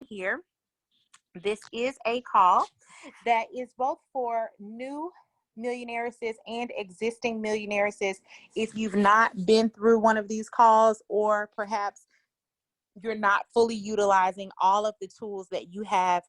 here. This is a call that is both for new millionaires and existing millionaires. If you've not been through one of these calls, or perhaps you're not fully utilizing all of the tools that you have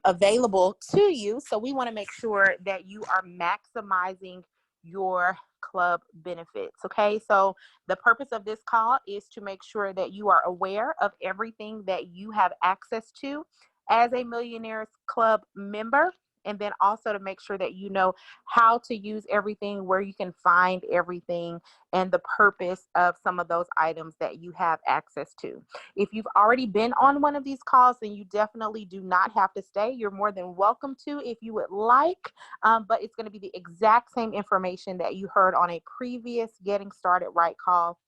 available to you. So we want to make sure that you are maximizing your club benefits. Okay, so the purpose of this call is to make sure that you are aware of everything that you have access to as a Millionaires Club member, and then also to make sure that you know how to use everything, where you can find everything, and the purpose of some of those items that you have access to. If you've already been on one of these calls, then you definitely do not have to stay. You're more than welcome to if you would like, but it's going to be the exact same information that you heard on a previous Getting Started Right call.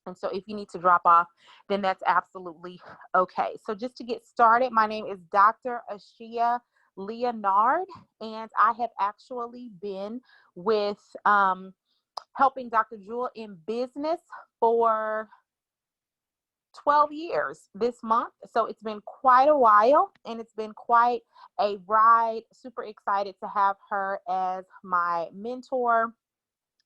And so if you need to drop off, then that's absolutely okay. So just to get started, my name is Dr. Ashia Leonard, and I have actually been with helping Dr. Jewel in business for 12 years this month. So it's been quite a while, and it's been quite a ride. Super excited to have her as my mentor,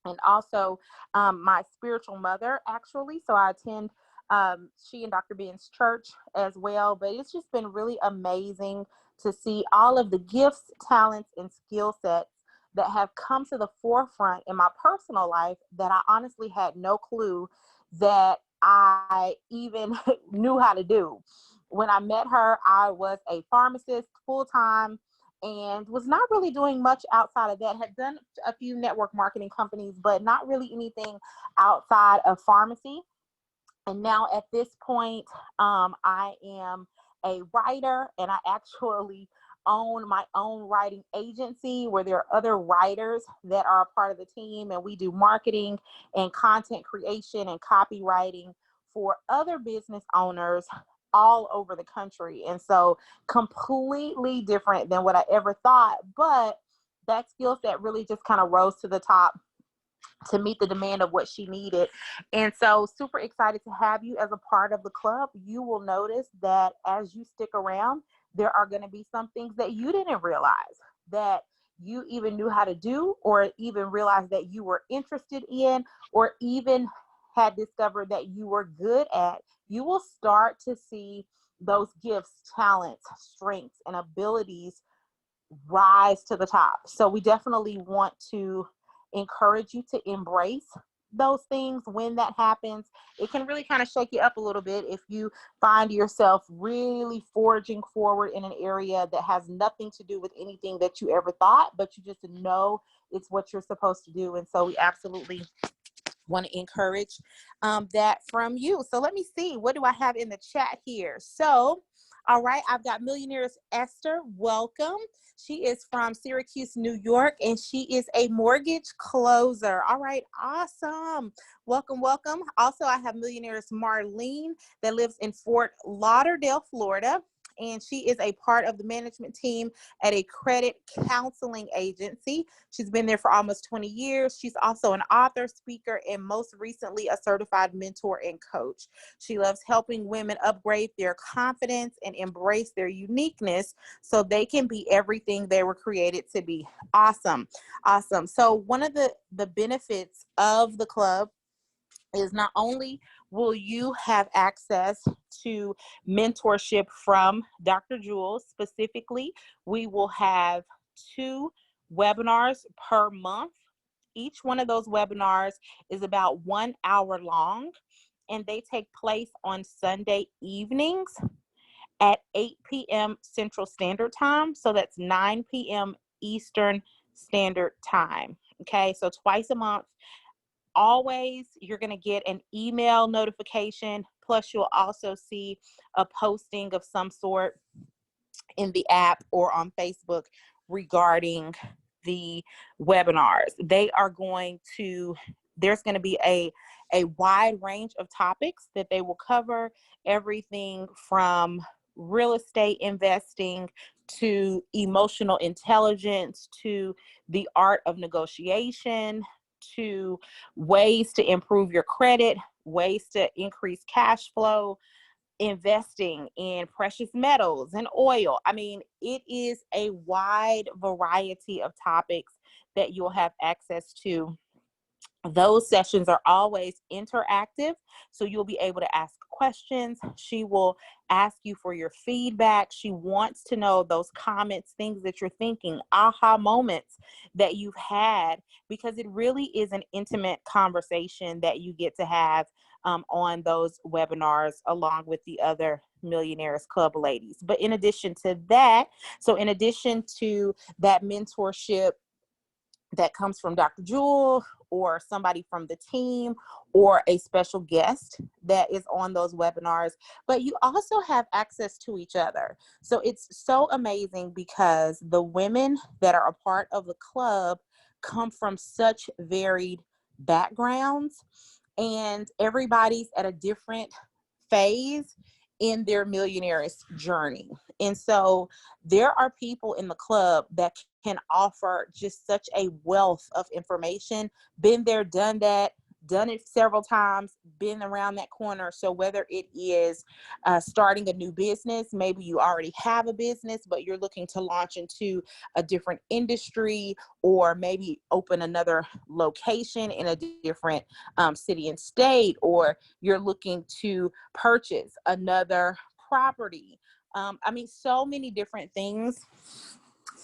and also my spiritual mother, actually. So I attend she and Dr. Ben's church as well. But it's just been really amazing to see all of the gifts, talents, and skill sets that have come to the forefront in my personal life that I honestly had no clue that I even knew how to do. When I met her, I was a pharmacist full-time and was not really doing much outside of that. Had done a few network marketing companies, but not really anything outside of pharmacy. And now at this point, I am a writer, and I actually own my own writing agency where there are other writers that are a part of the team, and we do marketing and content creation and copywriting for other business owners all over the country. And so completely different than what I ever thought, but that skill set really just kind of rose to the top to meet the demand of what she needed. And so super excited to have you as a part of the club. You will notice that as you stick around, there are going to be some things that you didn't realize that you even knew how to do, or even realized that you were interested in, or even had discovered that you were good at. You will start to see those gifts, talents, strengths, and abilities rise to the top. So we definitely want to encourage you to embrace those things. When that happens, it can really kind of shake you up a little bit if you find yourself really forging forward in an area that has nothing to do with anything that you ever thought, but you just know it's what you're supposed to do. And so we absolutely want to encourage that from you. So let me see, what do I have in the chat here? So all right, I've got Millionaires Esther. Welcome. She is from Syracuse, New York, and she is a mortgage closer. All right, awesome. Welcome, welcome. Also, I have Millionaires Marlene that lives in Fort Lauderdale, Florida, and she is a part of the management team at a credit counseling agency. She's been there for almost 20 years. She's also an author, speaker, and most recently a certified mentor and coach. She loves helping women upgrade their confidence and embrace their uniqueness so they can be everything they were created to be. Awesome. Awesome. So one of the benefits of the club is not only will you have access to mentorship from Dr. Jewel specifically, we will have 2 webinars per month. Each one of those webinars is about 1 hour long, and they take place on Sunday evenings at 8 p.m. Central Standard Time. So that's 9 p.m. Eastern Standard Time. Okay, so twice a month. Always, you're going to get an email notification. Plus, you'll also see a posting of some sort in the app or on Facebook regarding the webinars. There's going to be a wide range of topics that they will cover, everything from real estate investing to emotional intelligence to the art of negotiation to ways to improve your credit, ways to increase cash flow, investing in precious metals and oil. I mean, it is a wide variety of topics that you'll have access to. Those sessions are always interactive, so you'll be able to ask questions. She will ask you for your feedback. She wants to know those comments, things that you're thinking, aha moments that you've had, because it really is an intimate conversation that you get to have on those webinars along with the other Millionaires Club ladies. But in addition to that, so in addition to that mentorship that comes from Dr. Jewel or somebody from the team or a special guest that is on those webinars, but you also have access to each other. So it's so amazing because the women that are a part of the club come from such varied backgrounds, and everybody's at a different phase in their millionaire's journey. And so there are people in the club that can offer just such a wealth of information, been there, done that, done it several times, been around that corner. So whether it is starting a new business, maybe you already have a business, but you're looking to launch into a different industry, or maybe open another location in a different city and state, or you're looking to purchase another property. I mean, so many different things.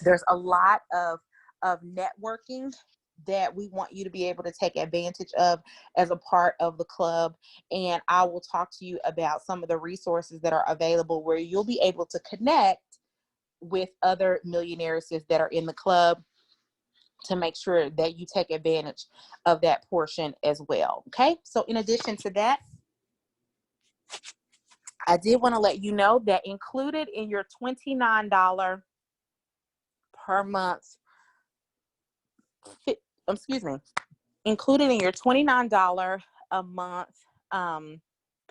There's a lot of networking that we want you to be able to take advantage of as a part of the club. And I will talk to you about some of the resources that are available where you'll be able to connect with other millionaires that are in the club to make sure that you take advantage of that portion as well. Okay. So in addition to that, I did want to let you know that included in your $29 per month, included in your $29 a month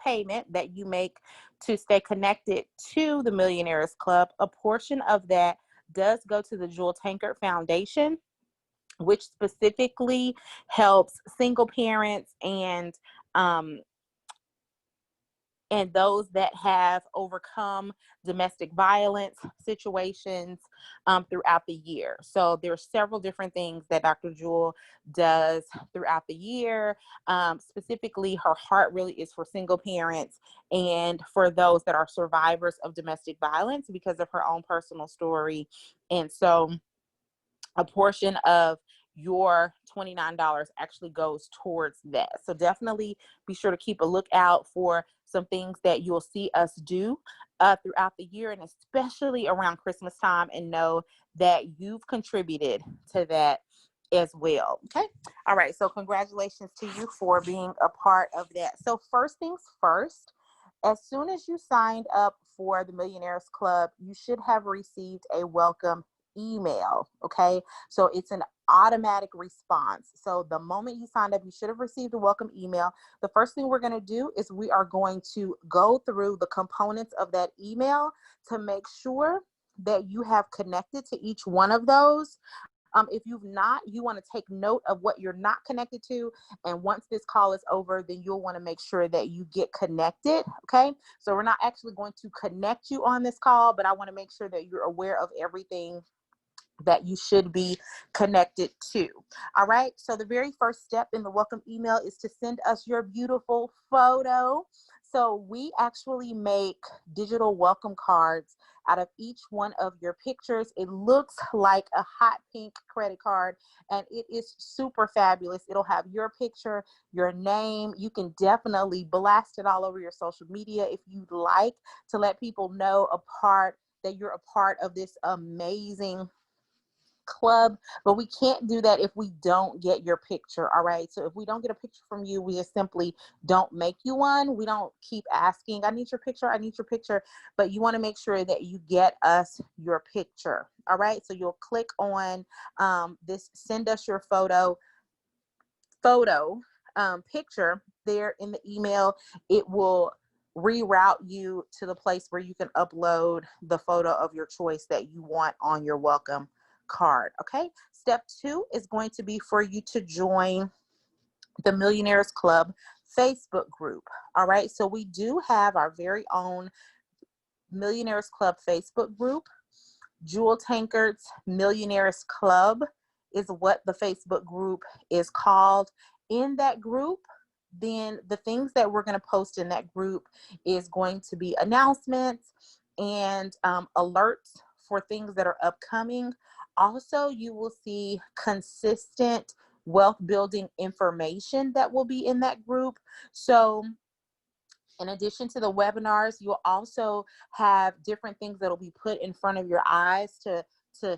payment that you make to stay connected to the Millionaires Club, a portion of that does go to the Jewel Tankard Foundation, which specifically helps single parents and those that have overcome domestic violence situations throughout the year. So there's several different things that Dr. Jewel does throughout the year. Specifically, her heart really is for single parents and for those that are survivors of domestic violence because of her own personal story. And so a portion of your $29 actually goes towards that. So definitely be sure to keep a lookout for some things that you'll see us do throughout the year, and especially around Christmas time, and know that you've contributed to that as well. Okay. All right. So congratulations to you for being a part of that. So first things first, as soon as you signed up for the Millionaires Club, you should have received a welcome email. Okay. So it's an automatic response. So the moment you signed up, you should have received a welcome email. The first thing we're going to do is we are going to go through the components of that email to make sure that you have connected to each one of those. If you've not, you want to take note of what you're not connected to. And once this call is over, then you'll want to make sure that you get connected. Okay. So we're not actually going to connect you on this call, but I want to make sure that you're aware of everything that you should be connected to. All right. So the very first step in the welcome email is to send us your beautiful photo. So we actually make digital welcome cards out of each one of your pictures. It looks like a hot pink credit card, and it is super fabulous. It'll have your picture, your name. You can definitely blast it all over your social media if you'd like to let people know that you're a part of this amazing club, but we can't do that if we don't get your picture. All right. So if we don't get a picture from you, we just simply don't make you one. We don't keep asking, I need your picture, I need your picture, but you want to make sure that you get us your picture. All right. So you'll click on this, send us your picture there in the email. It will reroute you to the place where you can upload the photo of your choice that you want on your welcome card. Okay. Step 2 is going to be for you to join the Millionaires Club Facebook group. All right, so we do have our very own Millionaires Club Facebook group. Jewel Tankard's Millionaires Club is what the Facebook group is called. In that group, then the things that we're going to post in that group is going to be announcements and alerts for things that are upcoming. Also, you will see consistent wealth building information that will be in that group. So in addition to the webinars, you'll also have different things that will be put in front of your eyes to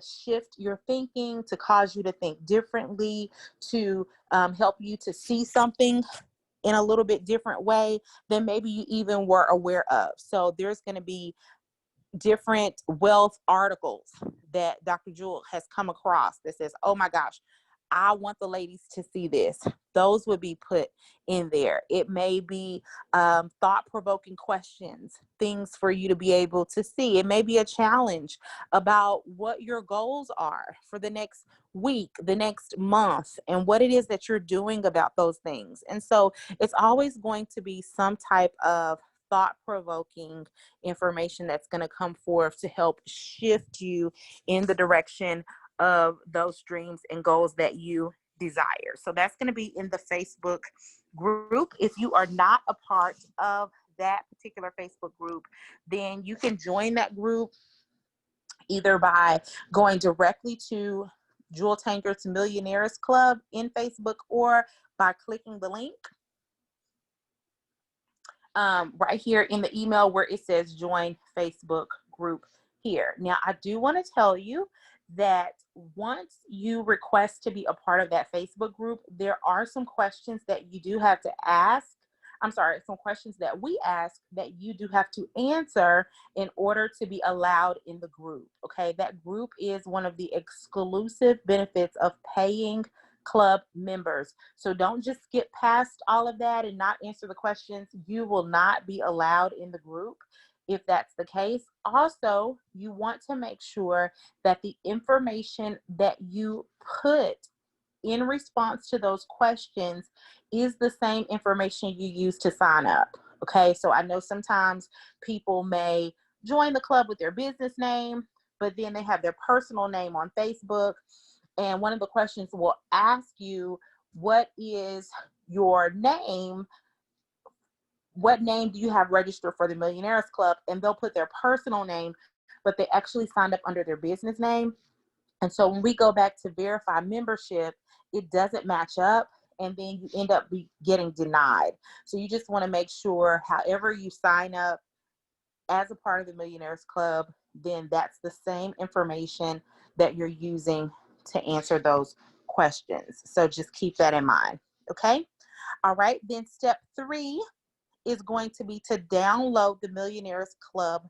shift your thinking, to cause you to think differently, to help you to see something in a little bit different way than maybe you even were aware of. So there's going to be different wealth articles that Dr. Jewel has come across that says, oh my gosh, I want the ladies to see this. Those would be put in there. It may be thought-provoking questions, things for you to be able to see. It may be a challenge about what your goals are for the next week, the next month, and what it is that you're doing about those things. And so it's always going to be some type of thought-provoking information that's going to come forth to help shift you in the direction of those dreams and goals that you desire. So that's going to be in the Facebook group. If you are not a part of that particular Facebook group, then you can join that group either by going directly to Jewel Tankard's Millionaires Club in Facebook or by clicking the link right here in the email where it says join Facebook group here. Now, I do want to tell you that once you request to be a part of that Facebook group, there are some questions that you do have to ask. I'm sorry, some questions that we ask that you do have to answer in order to be allowed in the group. Okay, that group is one of the exclusive benefits of paying club members. So don't just skip past all of that and not answer the questions. You will not be allowed in the group if that's the case. Also, you want to make sure that the information that you put in response to those questions is the same information you use to sign up. Okay, so I know sometimes people may join the club with their business name, but then they have their personal name on Facebook. And one of the questions will ask you, what is your name? What name do you have registered for the Millionaires Club? And they'll put their personal name, but they actually signed up under their business name. And so when we go back to verify membership, it doesn't match up, and then you end up getting denied. So you just want to make sure, however you sign up as a part of the Millionaires Club, then that's the same information that you're using to answer those questions. So just keep that in mind. Okay. All right. Then step 3 is going to be to download the Millionaires Club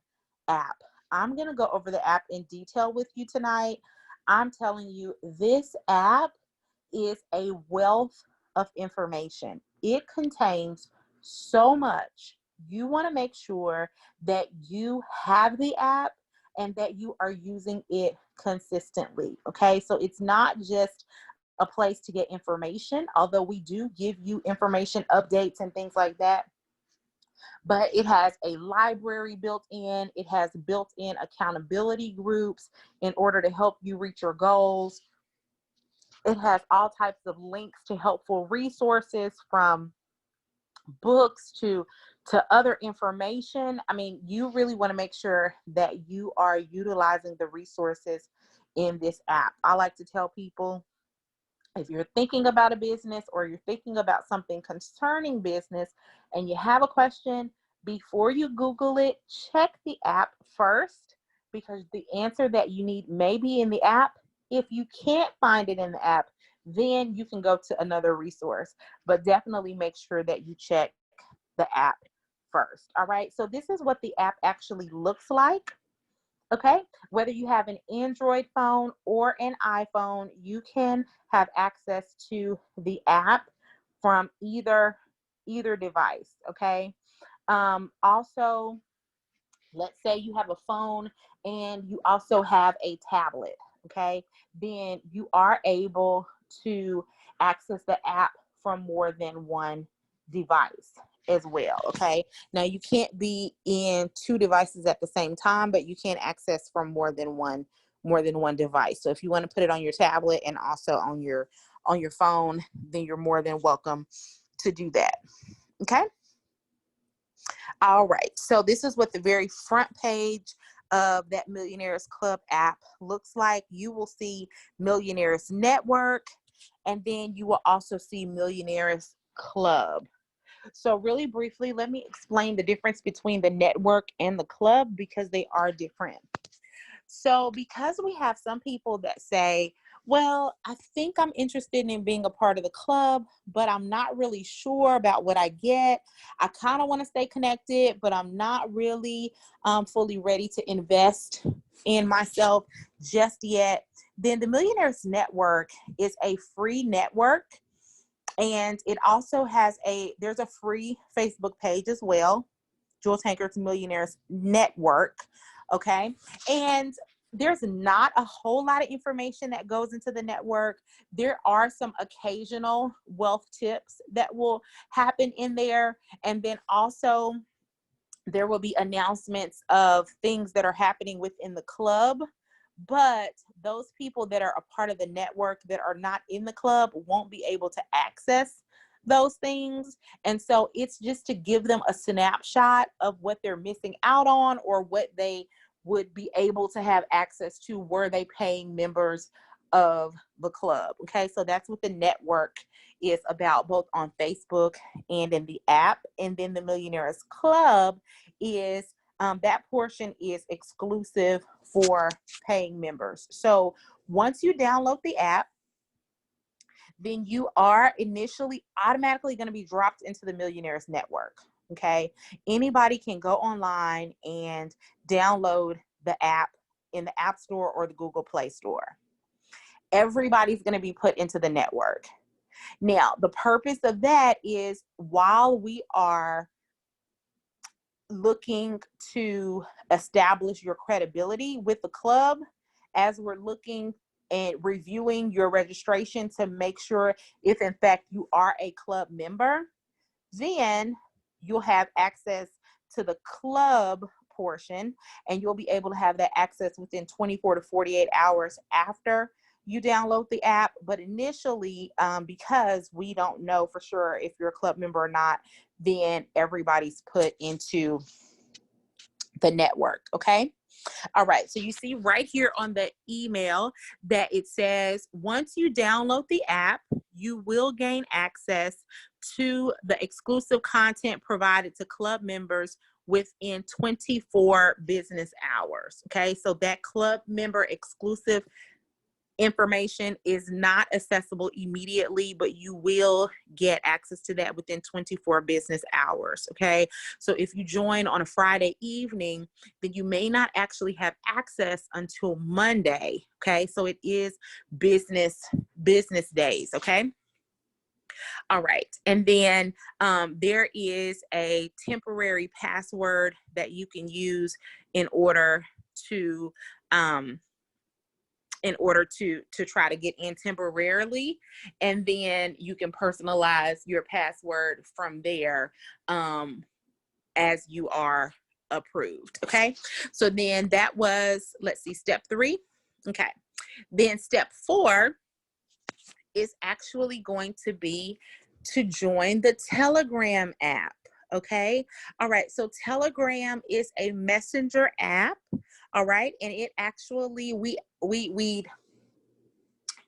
app. I'm going to go over the app in detail with you tonight. I'm telling you, this app is a wealth of information. It contains so much. You want to make sure that you have the app and that you are using it consistently. Okay, so it's not just a place to get information, although we do give you information updates and things like that. But it has a library built in. It has built-in accountability groups in order to help you reach your goals. It has all types of links to helpful resources, from books to other information. I mean, you really want to make sure that you are utilizing the resources in this app. I like to tell people, if you're thinking about a business or you're thinking about something concerning business and you have a question, before you Google it, check the app first, because the answer that you need may be in the app. If you can't find it in the app, then you can go to another resource, but definitely make sure that you check the app first. All right, so this is what the app actually looks like. Okay, whether you have an Android phone or an iPhone, you can have access to the app from either device. Okay, also, let's say you have a phone and you also have a tablet. Okay, then you are able to access the app from more than one device as well. Okay. Now you can't be in 2 devices at the same time, but you can access from more than one device. So if you want to put it on your tablet and also on your phone, then you're more than welcome to do that. Okay. All right. So this is what the very front page of that Millionaires Club app looks like. You will see Millionaires Network, and then you will also see Millionaires Club. So really briefly, let me explain the difference between the network and the club, because they are different. So because we have some people that say, well, I think I'm interested in being a part of the club, but I'm not really sure about what I get. I kind of want to stay connected, but I'm not really fully ready to invest in myself just yet. Then the Millionaires Network is a free network. And it also has there's a free Facebook page as well, Jewel Tankard's Millionaires Network. Okay. And there's not a whole lot of information that goes into the network. There are some occasional wealth tips that will happen in there. And then also there will be announcements of things that are happening within the club. But those people that are a part of the network that are not in the club won't be able to access those things. And so it's just to give them a snapshot of what they're missing out on, or what they would be able to have access to were they paying members of the club. Okay, so that's what the network is about, both on Facebook and in the app. And then the Millionaires Club is that portion is exclusive for paying members. So once you download the app, then you are initially automatically going to be dropped into the Millionaires Network. Okay. Anybody can go online and download the app in the App Store or the Google Play Store. Everybody's going to be put into the network. Now, the purpose of that is, while we are looking to establish your credibility with the club, as we're looking and reviewing your registration to make sure if in fact you are a club member, then you'll have access to the club portion, and you'll be able to have that access within 24 to 48 hours after you download the app. But initially, because we don't know for sure if you're a club member or not, then everybody's put into the network. Okay. All right. So you see right here on the email that it says, once you download the app, you will gain access to the exclusive content provided to club members within 24 business hours. Okay. So that club member exclusive information is not accessible immediately, but you will get access to that within 24 business hours. Okay. So if you join on a Friday evening, then you may not actually have access until Monday. Okay. So it is business days. Okay. All right. And then there is a temporary password that you can use in order to try to get in temporarily, and then you can personalize your password from there as you are approved. Okay, so then that was, let's see, step 3. Okay, then step 4 is actually going to be to join the Telegram app. Okay, all right, so Telegram is a messenger app. All right, and it actually, we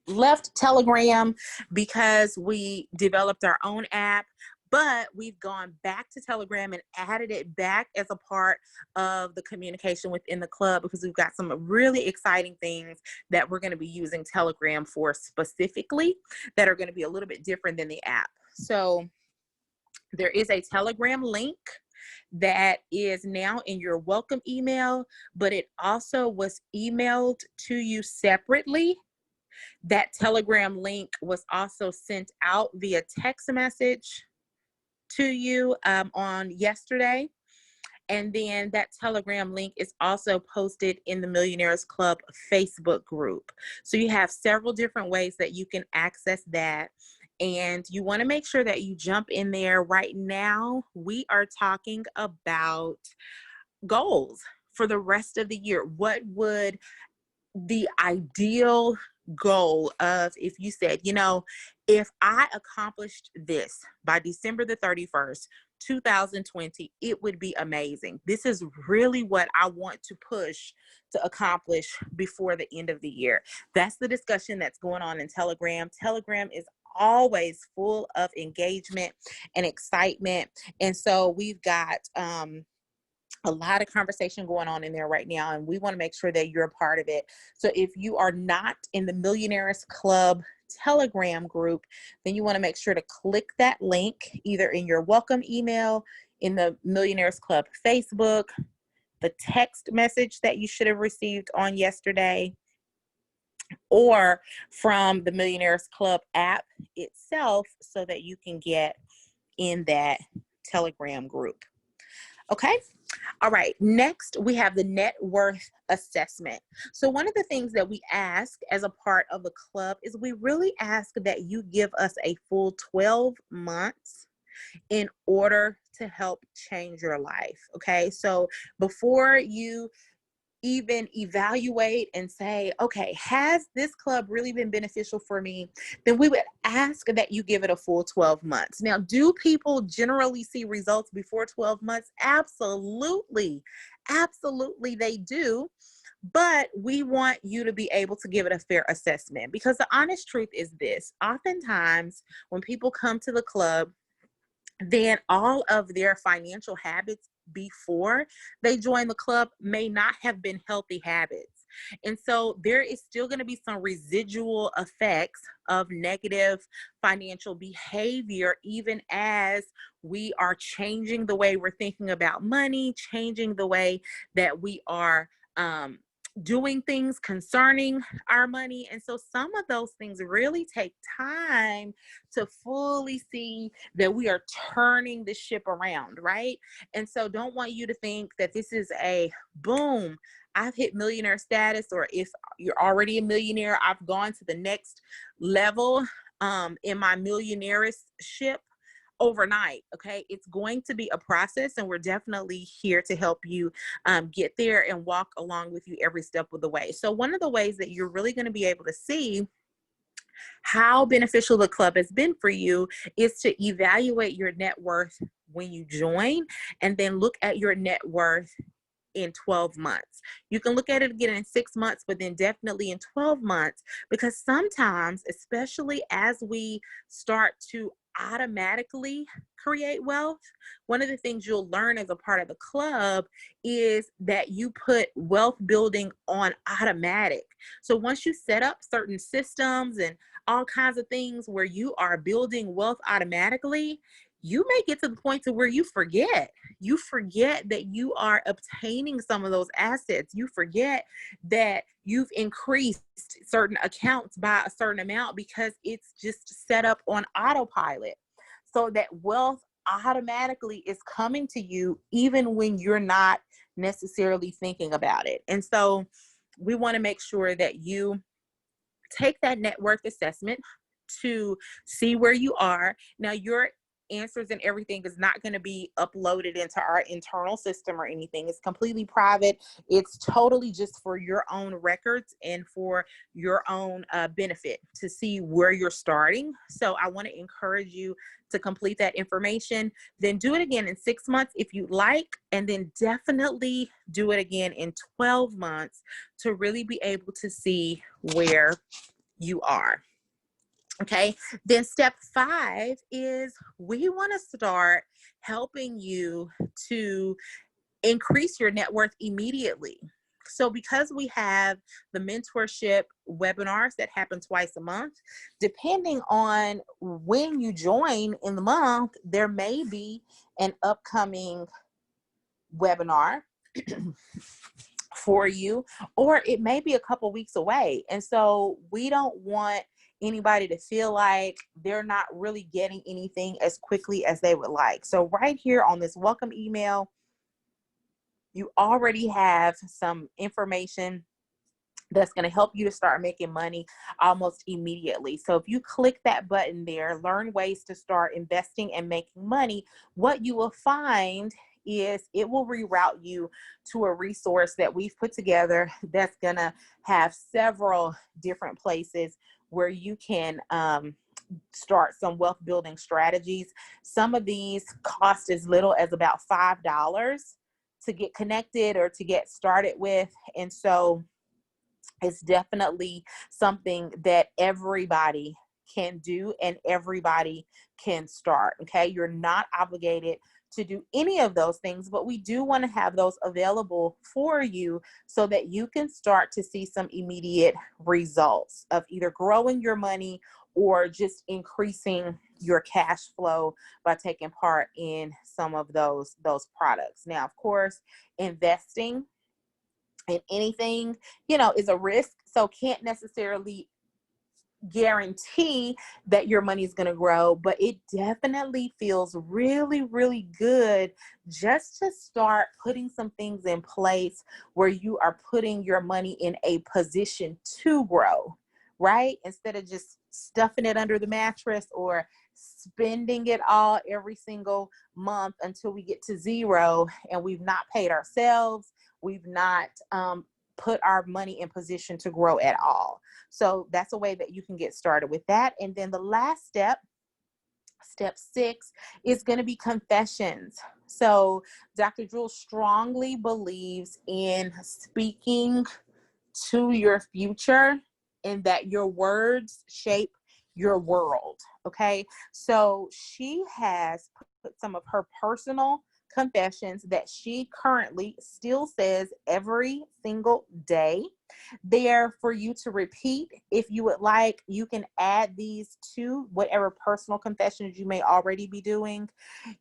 left Telegram because we developed our own app, but we've gone back to Telegram and added it back as a part of the communication within the club, because we've got some really exciting things that we're going to be using Telegram for specifically that are going to be a little bit different than the app. So there is a Telegram link that is now in your welcome email, but it also was emailed to you separately. That Telegram link was also sent out via text message to you on yesterday. And then that Telegram link is also posted in the Millionaires Club Facebook group. So you have several different ways that you can access that. and you want to make sure that you jump in there. Right now, we are talking about goals for the rest of the year. What would the ideal goal of, if you said, if I accomplished this by December the 31st, 2020, it would be amazing. This is really what I want to push to accomplish before the end of the year. That's the discussion that's going on in Telegram. Telegram is always full of engagement and excitement. And so we've got a lot of conversation going on in there right now, and we want to make sure that you're a part of it. So if you are not in the Millionaires Club Telegram group, then you want to make sure to click that link either in your welcome email, in the Millionaires Club Facebook, the text message that you should have received on yesterday, or from the Millionaires Club app itself, so that you can get in that Telegram group. Okay. All right. Next, we have the net worth assessment. So one of the things that we ask as a part of the club is we really ask that you give us a full 12 months in order to help change your life. Okay. So before you even evaluate and say, okay, has this club really been beneficial for me? Then we would ask that you give it a full 12 months. Now, do people generally see results before 12 months? Absolutely. Absolutely, they do. But we want you to be able to give it a fair assessment, because the honest truth is this: oftentimes when people come to the club, then all of their financial habits before they join the club may not have been healthy habits. And so there is still going to be some residual effects of negative financial behavior, even as we are changing the way we're thinking about money, changing the way that we are doing things concerning our money. And so some of those things really take time to fully see that we are turning the ship around, right? And so don't want you to think that this is a boom, I've hit millionaire status, or if you're already a millionaire, I've gone to the next level in my millionaireship overnight. Okay, it's going to be a process, and we're definitely here to help you get there and walk along with you every step of the way. So one of the ways that you're really going to be able to see how beneficial the club has been for you is to evaluate your net worth when you join, and then look at your net worth in 12 months. You can look at it again in 6 months, but then definitely in 12 months, because sometimes, especially as we start to automatically create wealth, one of the things you'll learn as a part of the club is that you put wealth building on automatic. So once you set up certain systems and all kinds of things where you are building wealth automatically, you may get to the point to where you forget that you are obtaining some of those assets. You forget that you've increased certain accounts by a certain amount because it's just set up on autopilot, so that wealth automatically is coming to you even when you're not necessarily thinking about it. And so we want to make sure that you take that net worth assessment to see where you are. Now, your answers and everything is not going to be uploaded into our internal system or anything. It's completely private. It's totally just for your own records and for your own benefit to see where you're starting. So I want to encourage you to complete that information, then do it again in 6 months if you'd like, and then definitely do it again in 12 months to really be able to see where you are. Okay, then step 5 is we want to start helping you to increase your net worth immediately. So because we have the mentorship webinars that happen twice a month, depending on when you join in the month, there may be an upcoming webinar for you, or it may be a couple weeks away. And so we don't want anybody to feel like they're not really getting anything as quickly as they would like. So right here on this welcome email, you already have some information that's going to help you to start making money almost immediately. So if you click that button there, learn ways to start investing and making money, what you will find is it will reroute you to a resource that we've put together that's going to have several different places where you can start some wealth building strategies. Some of these cost as little as about $5 to get connected or to get started with. And so it's definitely something that everybody can do and everybody can start. Okay. You're not obligated to do any of those things, but we do want to have those available for you so that you can start to see some immediate results of either growing your money or just increasing your cash flow by taking part in some of those products. Now, of course, investing in anything, is a risk. So can't necessarily guarantee that your money is going to grow, but it definitely feels really, really good just to start putting some things in place where you are putting your money in a position to grow, right? Instead of just stuffing it under the mattress or spending it all every single month until we get to zero and we've not paid ourselves, we've not put our money in position to grow at all. So that's a way that you can get started with that. And then the last step, step 6, is going to be confessions. So Dr. Jewel strongly believes in speaking to your future and that your words shape your world. Okay. So she has put some of her personal confessions that she currently still says every single day there for you to repeat. If you would like, you can add these to whatever personal confessions you may already be doing.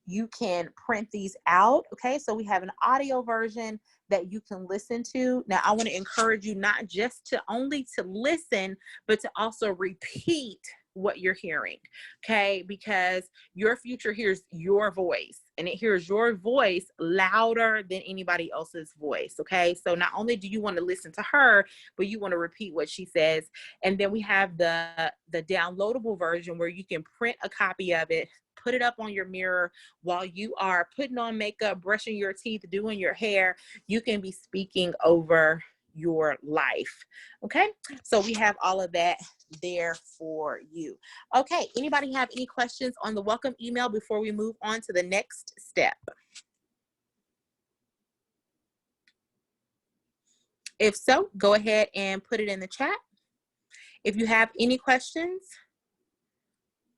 You can print these out. Okay, so we have an audio version that you can listen to. Now, I want to encourage you not just to only to listen, but to also repeat what you're hearing. Okay, because your future hears your voice and it hears your voice louder than anybody else's voice. Okay, so not only do you want to listen to her, but you want to repeat what she says. And then we have the downloadable version where you can print a copy of it, put it up on your mirror while you are putting on makeup, brushing your teeth, doing your hair. You can be speaking over your life. Okay, so we have all of that there for you. Okay, anybody have any questions on the welcome email before we move on to the next step? If so, go ahead and put it in the chat. If you have any questions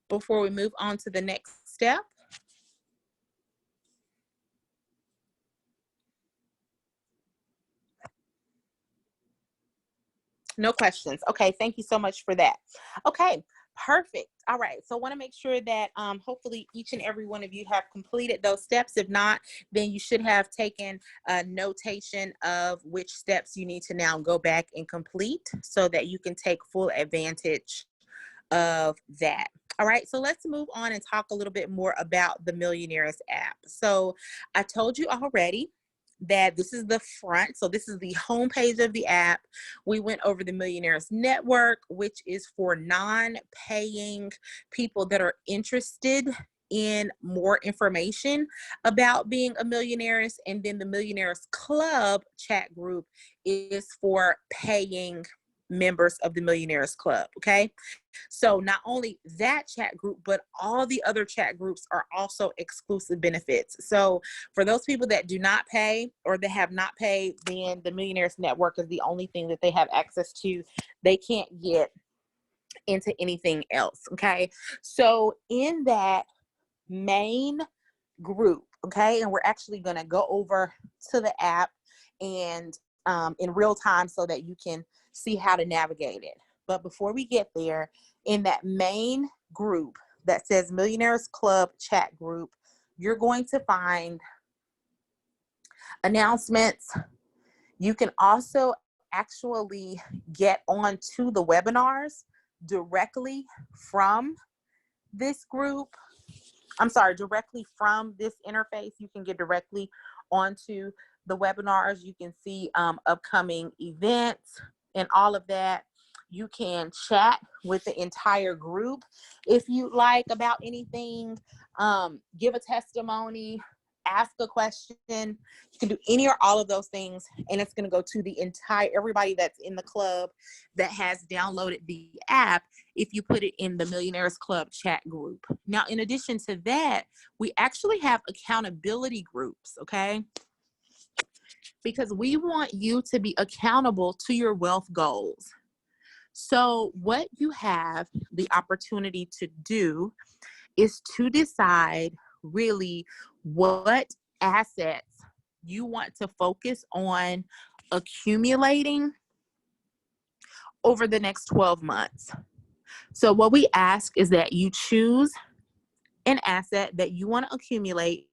before we move on to the next step. No questions. Okay, thank you so much for that. Okay, perfect. All right, so I want to make sure that hopefully each and every one of you have completed those steps. If not, then you should have taken a notation of which steps you need to now go back and complete so that you can take full advantage of that. All right, so let's move on and talk a little bit more about the Millionaires app. So I told you already that this is the front. So this is the homepage of the app. We went over the Millionaires Network, which is for non-paying people that are interested in more information about being a millionaires. And then the Millionaires Club chat group is for paying members of the Millionaires Club. Okay. So not only that chat group, but all the other chat groups are also exclusive benefits. So for those people that do not pay or that have not paid, then the Millionaires Network is the only thing that they have access to. They can't get into anything else. Okay. So in that main group, okay, and we're actually going to go over to the app and in real time so that you can see how to navigate it. But before we get there, in that main group that says Millionaires Club chat group, you're going to find announcements. You can also actually get onto the webinars directly from this group. I'm sorry, directly from this interface. You can get directly onto the webinars. You can see upcoming events. and all of that. You can chat with the entire group if you like about anything, give a testimony, ask a question. You can do any or all of those things, and it's going to go to the entire everybody that's in the club that has downloaded the app if you put it in the Millionaires Club chat group. Now, in addition to that, we actually have accountability groups, okay? Because we want you to be accountable to your wealth goals. So what you have the opportunity to do is to decide really what assets you want to focus on accumulating over the next 12 months. So what we ask is that you choose an asset that you want to accumulate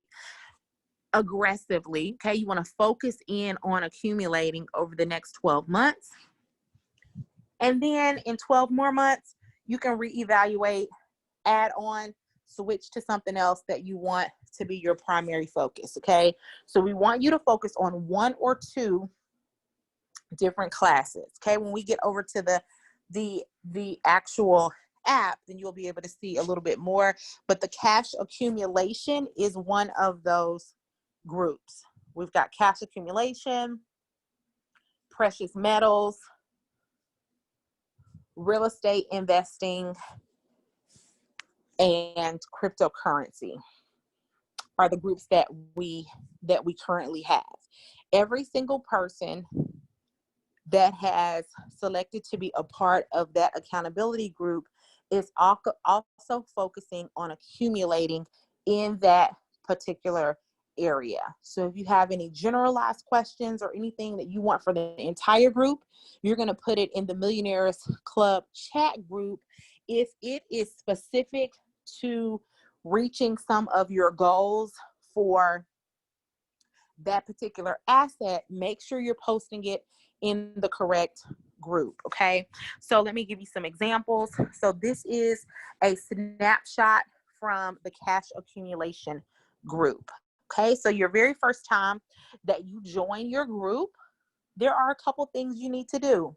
aggressively, okay? You want to focus in on accumulating over the next 12 months. And then in 12 more months, you can reevaluate, add on, switch to something else that you want to be your primary focus, okay? So we want you to focus on one or two different classes, okay? When we get over to the actual app, then you'll be able to see a little bit more, but the cash accumulation is one of those groups. We've got cash accumulation, precious metals, real estate investing, and cryptocurrency are the groups that we currently have. Every single person that has selected to be a part of that accountability group is also focusing on accumulating in that particular area. So if you have any generalized questions or anything that you want for the entire group, you're going to put it in the Millionaires Club chat group. If it is specific to reaching some of your goals for that particular asset, make sure you're posting it in the correct group, okay? So let me give you some examples. So this is a snapshot from the cash accumulation group, okay? So your very first time that you join your group, there are a couple things you need to do.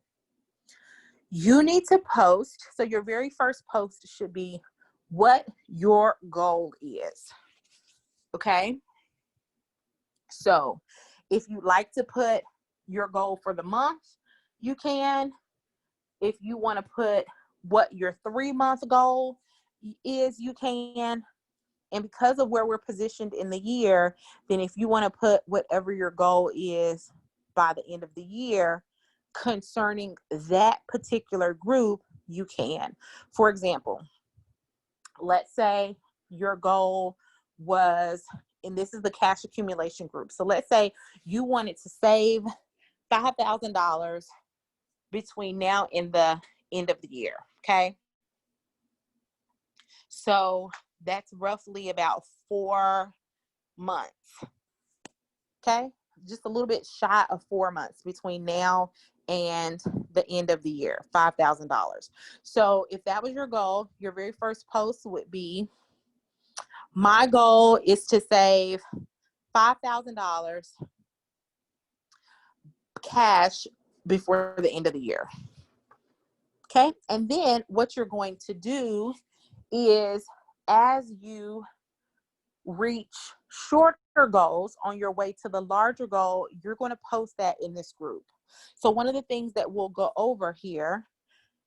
You need to post, so your very first post should be what your goal is, okay? So if you like to put your goal for the month, you can. If you want to put what your 3-month goal is, you can. And because of where we're positioned in the year, then if you want to put whatever your goal is by the end of the year concerning that particular group, you can. For example, let's say your goal was, and this is the cash accumulation group. So let's say you wanted to save $5,000 between now and the end of the year, okay? So that's roughly about 4 months, okay? Just a little bit shy of 4 months between now and the end of the year, $5,000. So if that was your goal, your very first post would be, my goal is to save $5,000 cash before the end of the year. Okay. And then what you're going to do is, as you reach shorter goals on your way to the larger goal, you're going to post that in this group. So one of the things that we'll go over here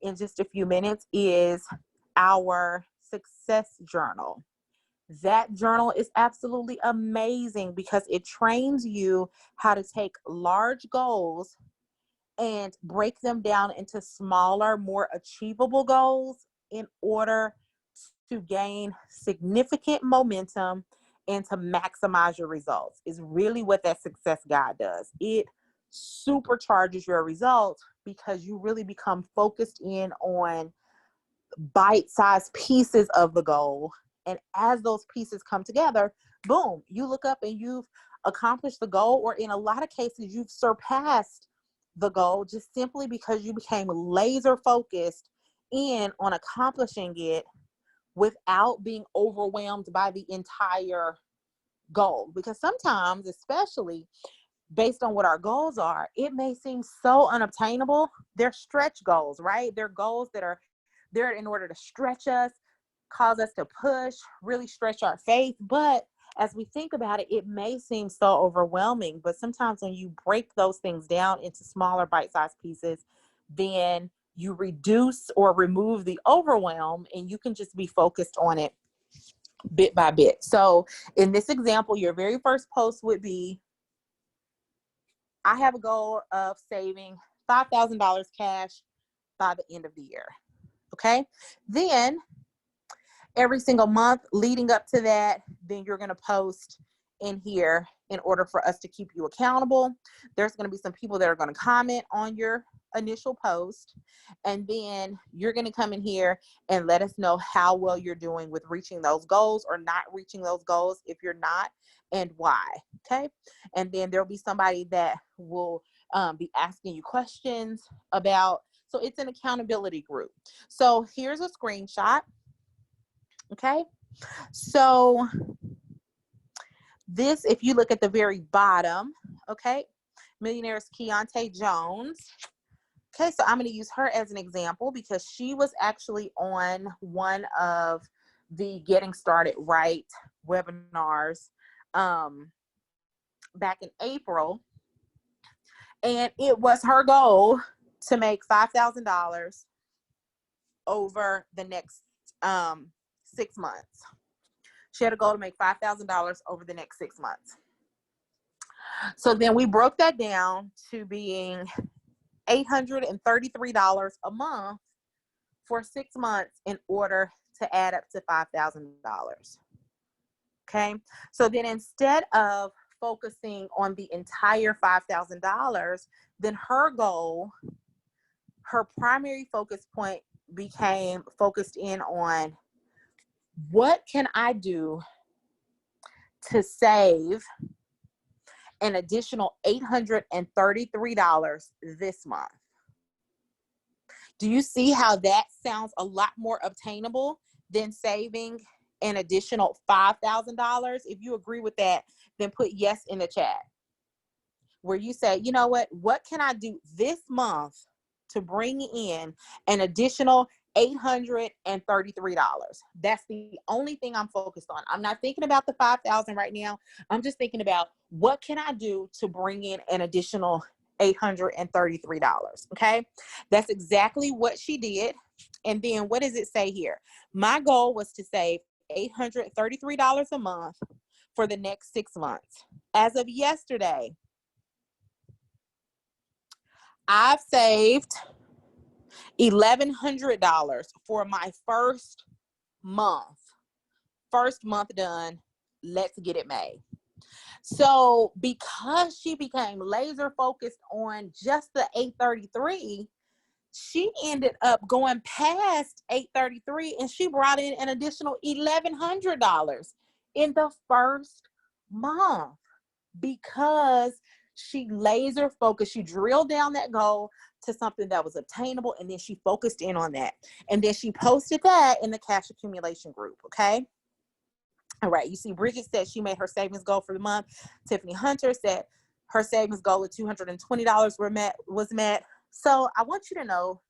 in just a few minutes is our success journal. That journal is absolutely amazing because it trains you how to take large goals and break them down into smaller, more achievable goals in order to gain significant momentum and to maximize your results. Is really what that success guide does. It supercharges your results because you really become focused in on bite-sized pieces of the goal. And as those pieces come together, boom, you look up and you've accomplished the goal, or in a lot of cases, you've surpassed the goal just simply because you became laser focused in on accomplishing it without being overwhelmed by the entire goal. Because sometimes, especially based on what our goals are, it may seem so unobtainable. They're stretch goals, right? They're goals that are there in order to stretch us, cause us to push, really stretch our faith. But as we think about it, it may seem so overwhelming. But sometimes when you break those things down into smaller bite-sized pieces, then you reduce or remove the overwhelm, and you can just be focused on it bit by bit. So in this example, your very first post would be, I have a goal of saving $5,000 cash by the end of the year. Okay. Then every single month leading up to that, then you're going to post in here in order for us to keep you accountable. There's going to be some people that are going to comment on your initial post, and then you're going to come in here and let us know how well you're doing with reaching those goals or not reaching those goals if you're not, and why. Okay. And then there'll be somebody that will be asking you questions about, so it's an accountability group. So here's a screenshot. Okay, so this, if you look at the very bottom, okay, Millionaires Keontae Jones. Okay, so I'm going to use her as an example because she was actually on one of the Getting Started Right webinars back in April, and it was her goal to make $5,000 over the next 6 months. She had a goal to make $5,000 over the next 6 months. So then we broke that down to being $833 a month for 6 months in order to add up to $5,000. Okay. So then instead of focusing on the entire $5,000, then her goal, her primary focus point became focused in on, what can I do to save an additional $833 this month? Do you see how that sounds a lot more obtainable than saving an additional $5,000? If you agree with that, then put yes in the chat, where you say, you know what can I do this month to bring in an additional $833? That's the only thing I'm focused on. I'm not thinking about the $5,000 right now. I'm just thinking about, what can I do to bring in an additional $833? Okay, that's exactly what she did. And then what does it say here? My goal was to save $833 a month for the next 6 months. As of yesterday, I've saved $1,100 for my first month. First month done. Let's get it made. So because she became laser focused on just the 833, she ended up going past 833, and she brought in an additional $1,100 in the first month because she laser focused. She drilled down that goal to something that was obtainable, and then she focused in on that. And then she posted that in the cash accumulation group. Okay. All right. You see, Bridget said she made her savings goal for the month. Tiffany Hunter said her savings goal of $220 was met. So I want you to know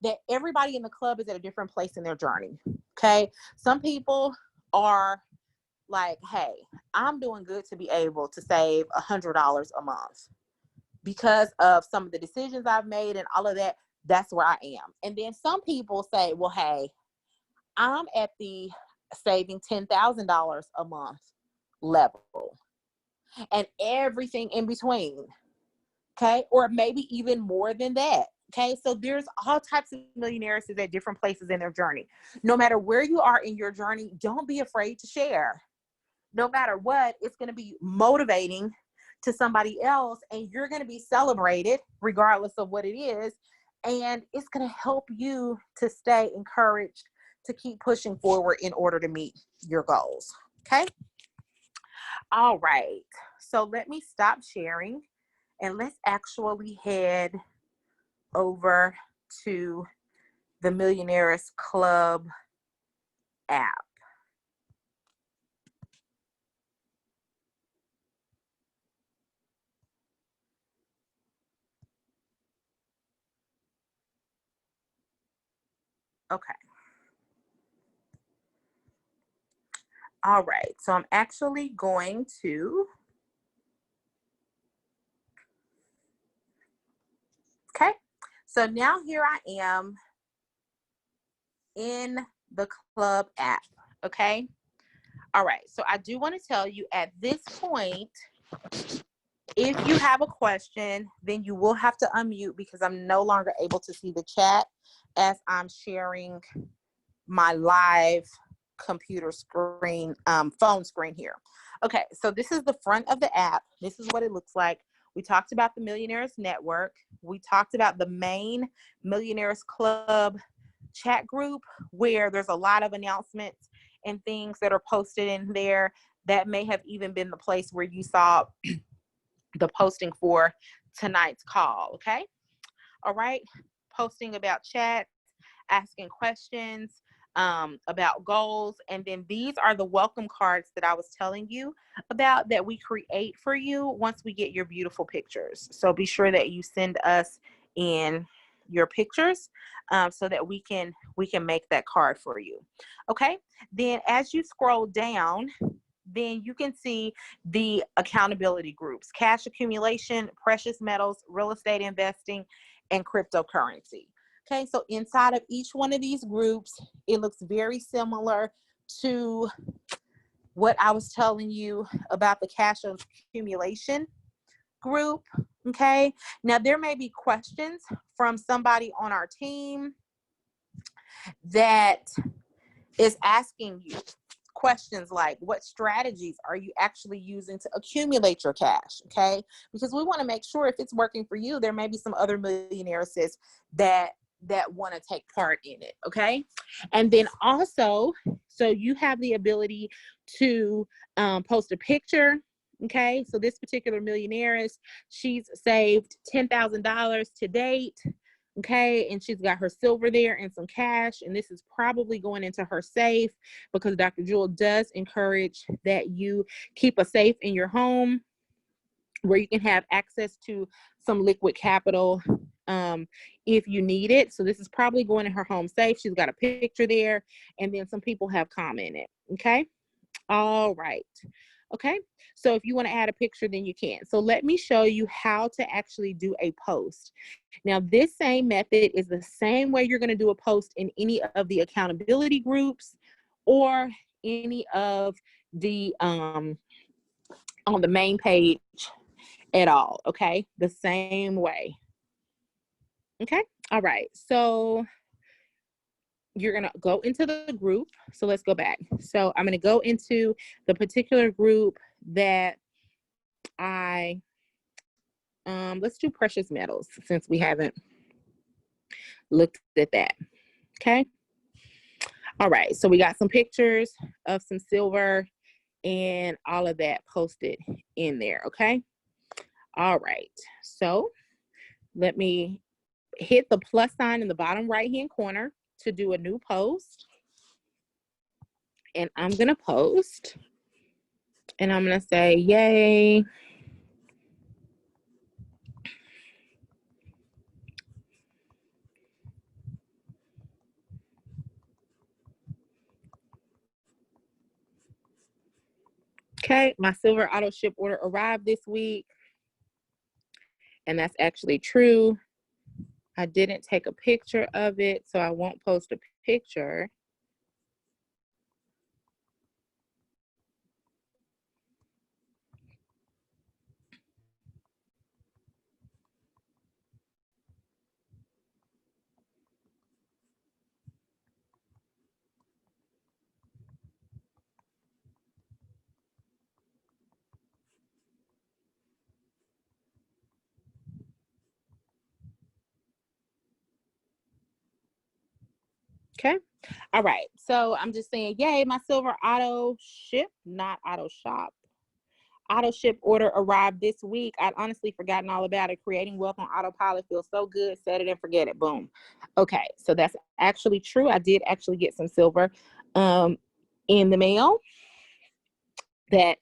that everybody in the club is at a different place in their journey. Okay. Some people are like, hey, I'm doing good to be able to save $100 a month because of some of the decisions I've made and all of that. That's where I am. And then some people say, well, hey, I'm at the saving $10,000 a month level, and everything in between. Okay. Or maybe even more than that. Okay. So there's all types of millionaires at different places in their journey. No matter where you are in your journey, don't be afraid to share. No matter what, it's going to be motivating to somebody else, and you're going to be celebrated regardless of what it is. And it's going to help you to stay encouraged to keep pushing forward in order to meet your goals. Okay. All right. So let me stop sharing, and let's actually head over to the Millionaires Club app. Okay. All right. So I'm actually going to, okay. So now here I am in the club app. Okay. All right. So I do want to tell you at this point, if you have a question, then you will have to unmute because I'm no longer able to see the chat as I'm sharing my live computer screen, phone screen here. Okay, so this is the front of the app. This is what it looks like. We talked about the Millionaires Network. We talked about the main Millionaires Club chat group where there's a lot of announcements and things that are posted in there. That may have even been the place where you saw the posting for tonight's call, okay? All right, posting about chats, asking questions about goals. And then these are the welcome cards that I was telling you about that we create for you once we get your beautiful pictures. So be sure that you send us in your pictures so that we can make that card for you. Okay, then as you scroll down, then you can see the accountability groups: cash accumulation, precious metals, real estate investing, and cryptocurrency. Okay, so inside of each one of these groups, it looks very similar to what I was telling you about the cash accumulation group. Okay, now there may be questions from somebody on our team that is asking you questions like, what strategies are you actually using to accumulate your cash? Okay, because we want to make sure if it's working for you, there may be some other millionaires that want to take part in it. Okay, and then also, so you have the ability to post a picture. Okay, so this particular millionaire, she's saved $10,000 to date. Okay, and she's got her silver there and some cash, and this is probably going into her safe because Dr. Jewel does encourage that you keep a safe in your home where you can have access to some liquid capital if you need it. So this is probably going in her home safe. She's got a picture there, and then some people have commented. Okay, all right. Okay, so if you want to add a picture, then you can. So let me show you how to actually do a post. Now, this same method is the same way you're going to do a post in any of the accountability groups or any of the on the main page at all. Okay, the same way. Okay, all right. So you're going to go into the group. So let's go back. So I'm going to go into the particular group that let's do precious metals since we haven't looked at that. Okay. All right. So we got some pictures of some silver and all of that posted in there. Okay. All right. So let me hit the plus sign in the bottom right-hand corner to do a new post. And I'm going to post. And I'm going to say, yay. Okay, my silver auto ship order arrived this week. And that's actually true. I didn't take a picture of it, so I won't post a picture. Okay. All right. So I'm just saying, yay, my silver auto ship, not auto shop. Auto ship order arrived this week. I'd honestly forgotten all about it. Creating wealth on autopilot feels so good. Set it and forget it. Boom. Okay. So that's actually true. I did actually get some silver in the mail that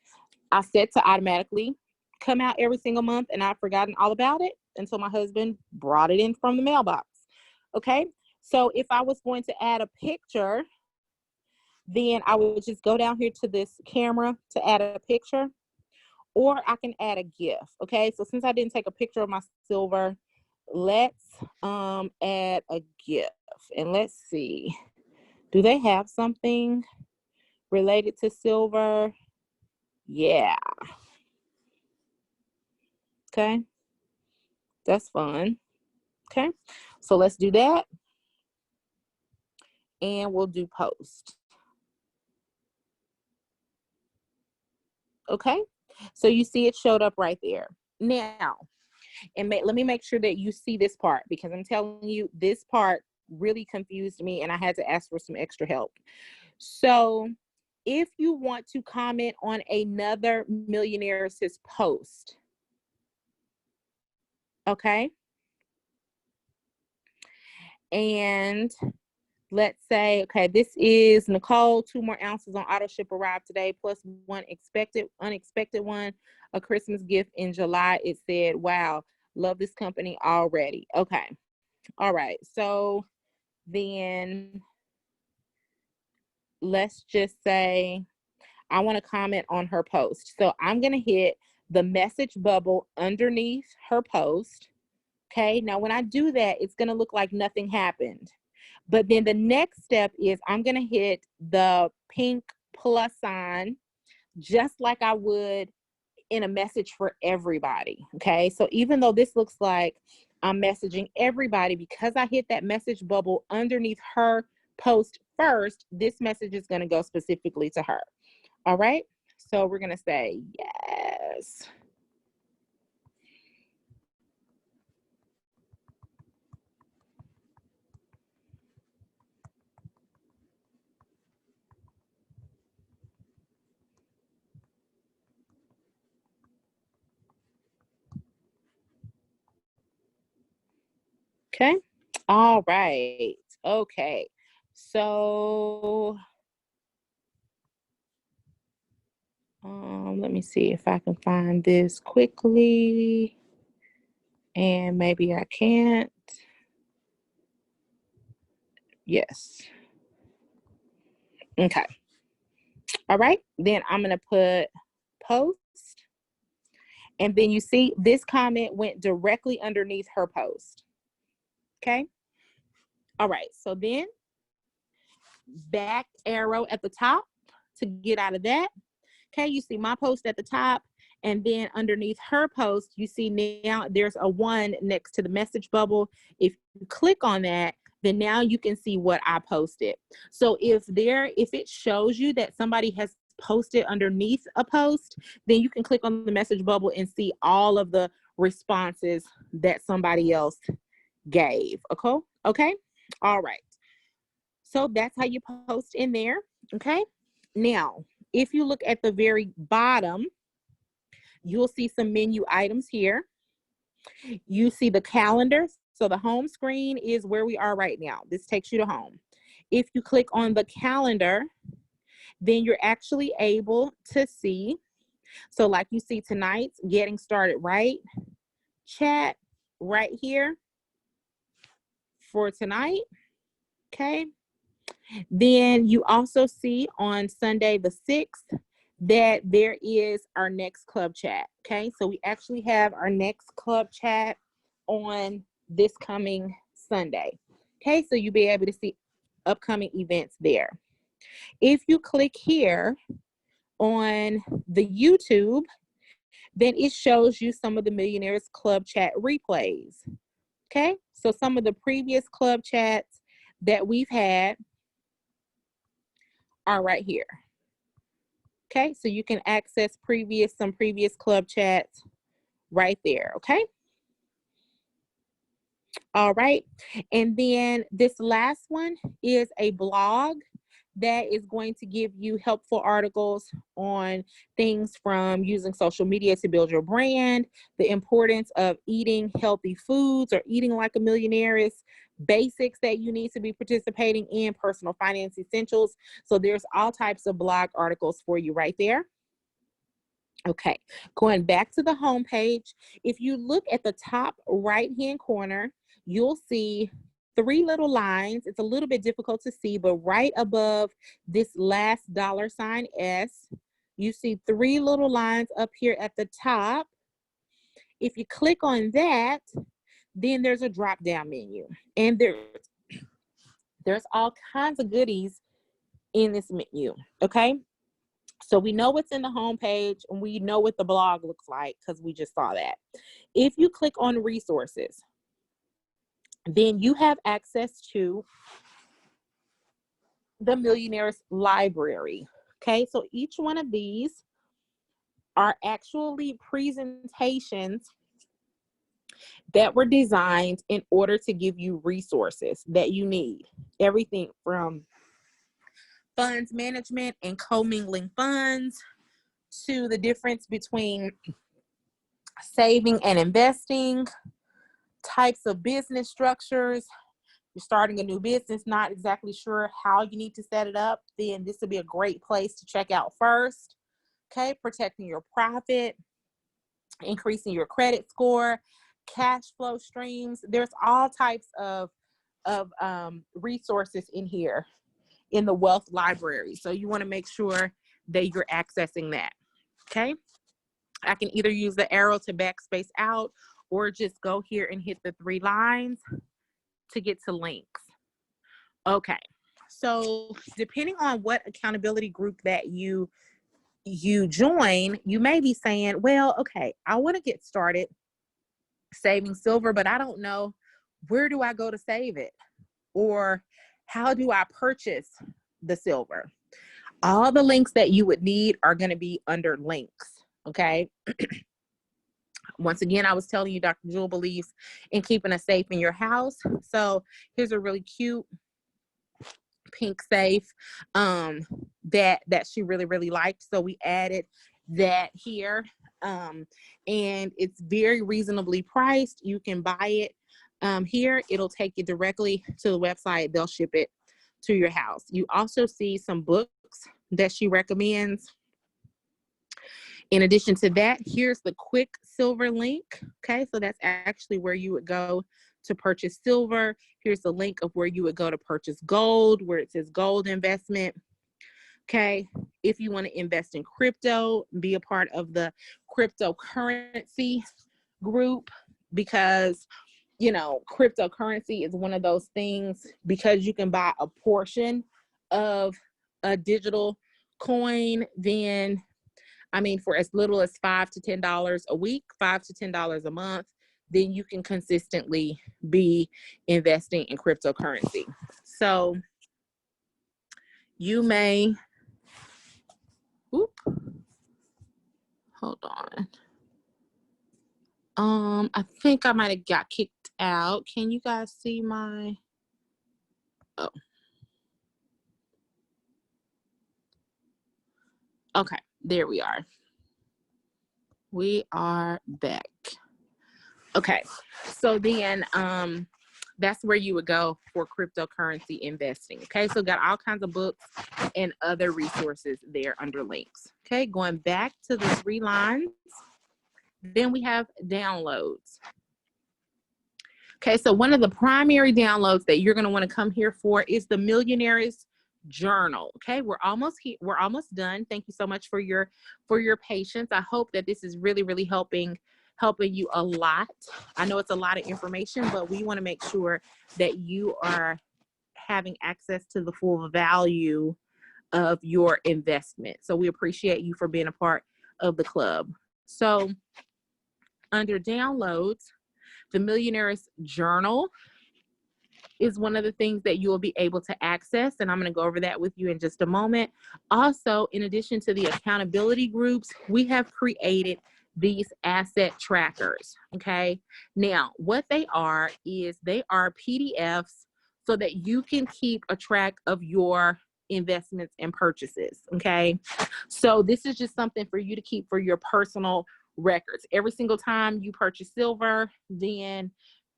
I set to automatically come out every single month, and I've forgotten all about it until my husband brought it in from the mailbox. Okay. So if I was going to add a picture, then I would just go down here to this camera to add a picture, or I can add a GIF. Okay, so since I didn't take a picture of my silver, let's add a GIF, and let's see, do they have something related to silver? Yeah. Okay, that's fun. Okay, so let's do that, and we'll do post. Okay, so you see it showed up right there. Now, and let me make sure that you see this part, because I'm telling you, this part really confused me and I had to ask for some extra help. So if you want to comment on another millionaire's post, okay, and let's say, okay, this is Nicole, 2 more ounces on auto ship arrived today, plus one unexpected one, a Christmas gift in July. It said, wow, love this company already. Okay, all right, so then let's just say I want to comment on her post. So I'm going to hit the message bubble underneath her post. Okay, now when I do that, it's going to look like nothing happened. But then the next step is I'm going to hit the pink plus sign, just like I would in a message for everybody. Okay, so even though this looks like I'm messaging everybody, because I hit that message bubble underneath her post first, this message is going to go specifically to her. All right, so we're going to say yes. Okay, all right, okay, so let me see if I can find this quickly, and maybe I can't. Yes. Okay. All right, then I'm going to put post, and then you see this comment went directly underneath her post. Okay. All right, so then back arrow at the top to get out of that. Okay, you see my post at the top, and then underneath her post, you see now there's a 1 next to the message bubble. If you click on that, then now you can see what I posted. So if it shows you that somebody has posted underneath a post, then you can click on the message bubble and see all of the responses that somebody else gave. Okay, all right. So that's how you post in there. Okay, now if you look at the very bottom, you'll see some menu items here. You see the calendar. So the home screen is where we are right now. This takes you to home. If you click on the calendar, then you're actually able to see. So like you see tonight's getting started right chat right here for tonight. Okay. Then you also see on Sunday the 6th that there is our next club chat. Okay, so we actually have our next club chat on this coming Sunday. Okay, so you'll be able to see upcoming events there. If you click here on the YouTube, then it shows you some of the Millionaires Club chat replays. Okay, so some of the previous club chats that we've had are right here. Okay, so you can access some previous club chats right there. Okay. All right. And then this last one is a blog that is going to give you helpful articles on things from using social media to build your brand, the importance of eating healthy foods or eating like a millionaire is, basics that you need to be participating in, personal finance essentials. So there's all types of blog articles for you right there. Okay, going back to the home page, if you look at the top right-hand corner, you'll see three little lines. It's a little bit difficult to see, but right above this last $S, you see three little lines up here at the top. If you click on that, then there's a drop-down menu, and there's all kinds of goodies in this menu, okay? So we know what's in the homepage, and we know what the blog looks like because we just saw that. If you click on resources, then you have access to the Millionaires Library, okay? So each one of these are actually presentations that were designed in order to give you resources that you need. Everything from funds management and commingling funds to the difference between saving and investing, types of business structures. You're starting a new business, not exactly sure how you need to set it up, then this would be a great place to check out first. Okay, protecting your profit, increasing your credit score, cash flow streams. There's all types of resources in here in the wealth library. So you want to make sure that you're accessing that. Okay, I can either use the arrow to backspace out or just go here and hit the three lines to get to links. Okay, so depending on what accountability group that you join, you may be saying, well, okay, I want to get started saving silver, but I don't know, where do I go to save it? Or how do I purchase the silver? All the links that you would need are going to be under links, okay? Once again, I was telling you Dr. Jewel believes in keeping a safe in your house. So here's a really cute pink safe that she really liked. So we added that here, and it's very reasonably priced. You can buy it here. It'll take you directly to the website. They'll ship it to your house. You also see some books that she recommends. In addition to that, here's the quick silver link. Okay, so that's actually where you would go to purchase silver. Here's the link of where you would go to purchase gold, where it says gold investment. Okay, if you want to invest in crypto, be a part of the cryptocurrency group, because you know cryptocurrency is one of those things, because you can buy a portion of a digital coin, then I mean, for as little as $5 to $10 a week, $5 to $10 a month, then you can consistently be investing in cryptocurrency. So you may, hold on. I think I might have got kicked out. Can you guys see my, oh. Okay, there we are. We are back. Okay, so then that's where you would go for cryptocurrency investing. Okay, so got all kinds of books and other resources there under links. Okay, going back to the three lines, then we have downloads. Okay, so one of the primary downloads that you're going to want to come here for is the Millionaires Journal. Okay, we're almost here. We're almost done. Thank you so much for your patience. I hope that this is really helping you a lot. I know it's a lot of information, but we want to make sure that you are having access to the full value of your investment. So we appreciate you for being a part of the club. So under downloads, the Millionaires Journal is one of the things that you will be able to access, and I'm going to go over that with you in just a moment. Also, in addition to the accountability groups, we have created these asset trackers. Okay, now what they are is they are PDFs so that you can keep a track of your investments and purchases. Okay, so this is just something for you to keep for your personal records. Every single time you purchase silver, then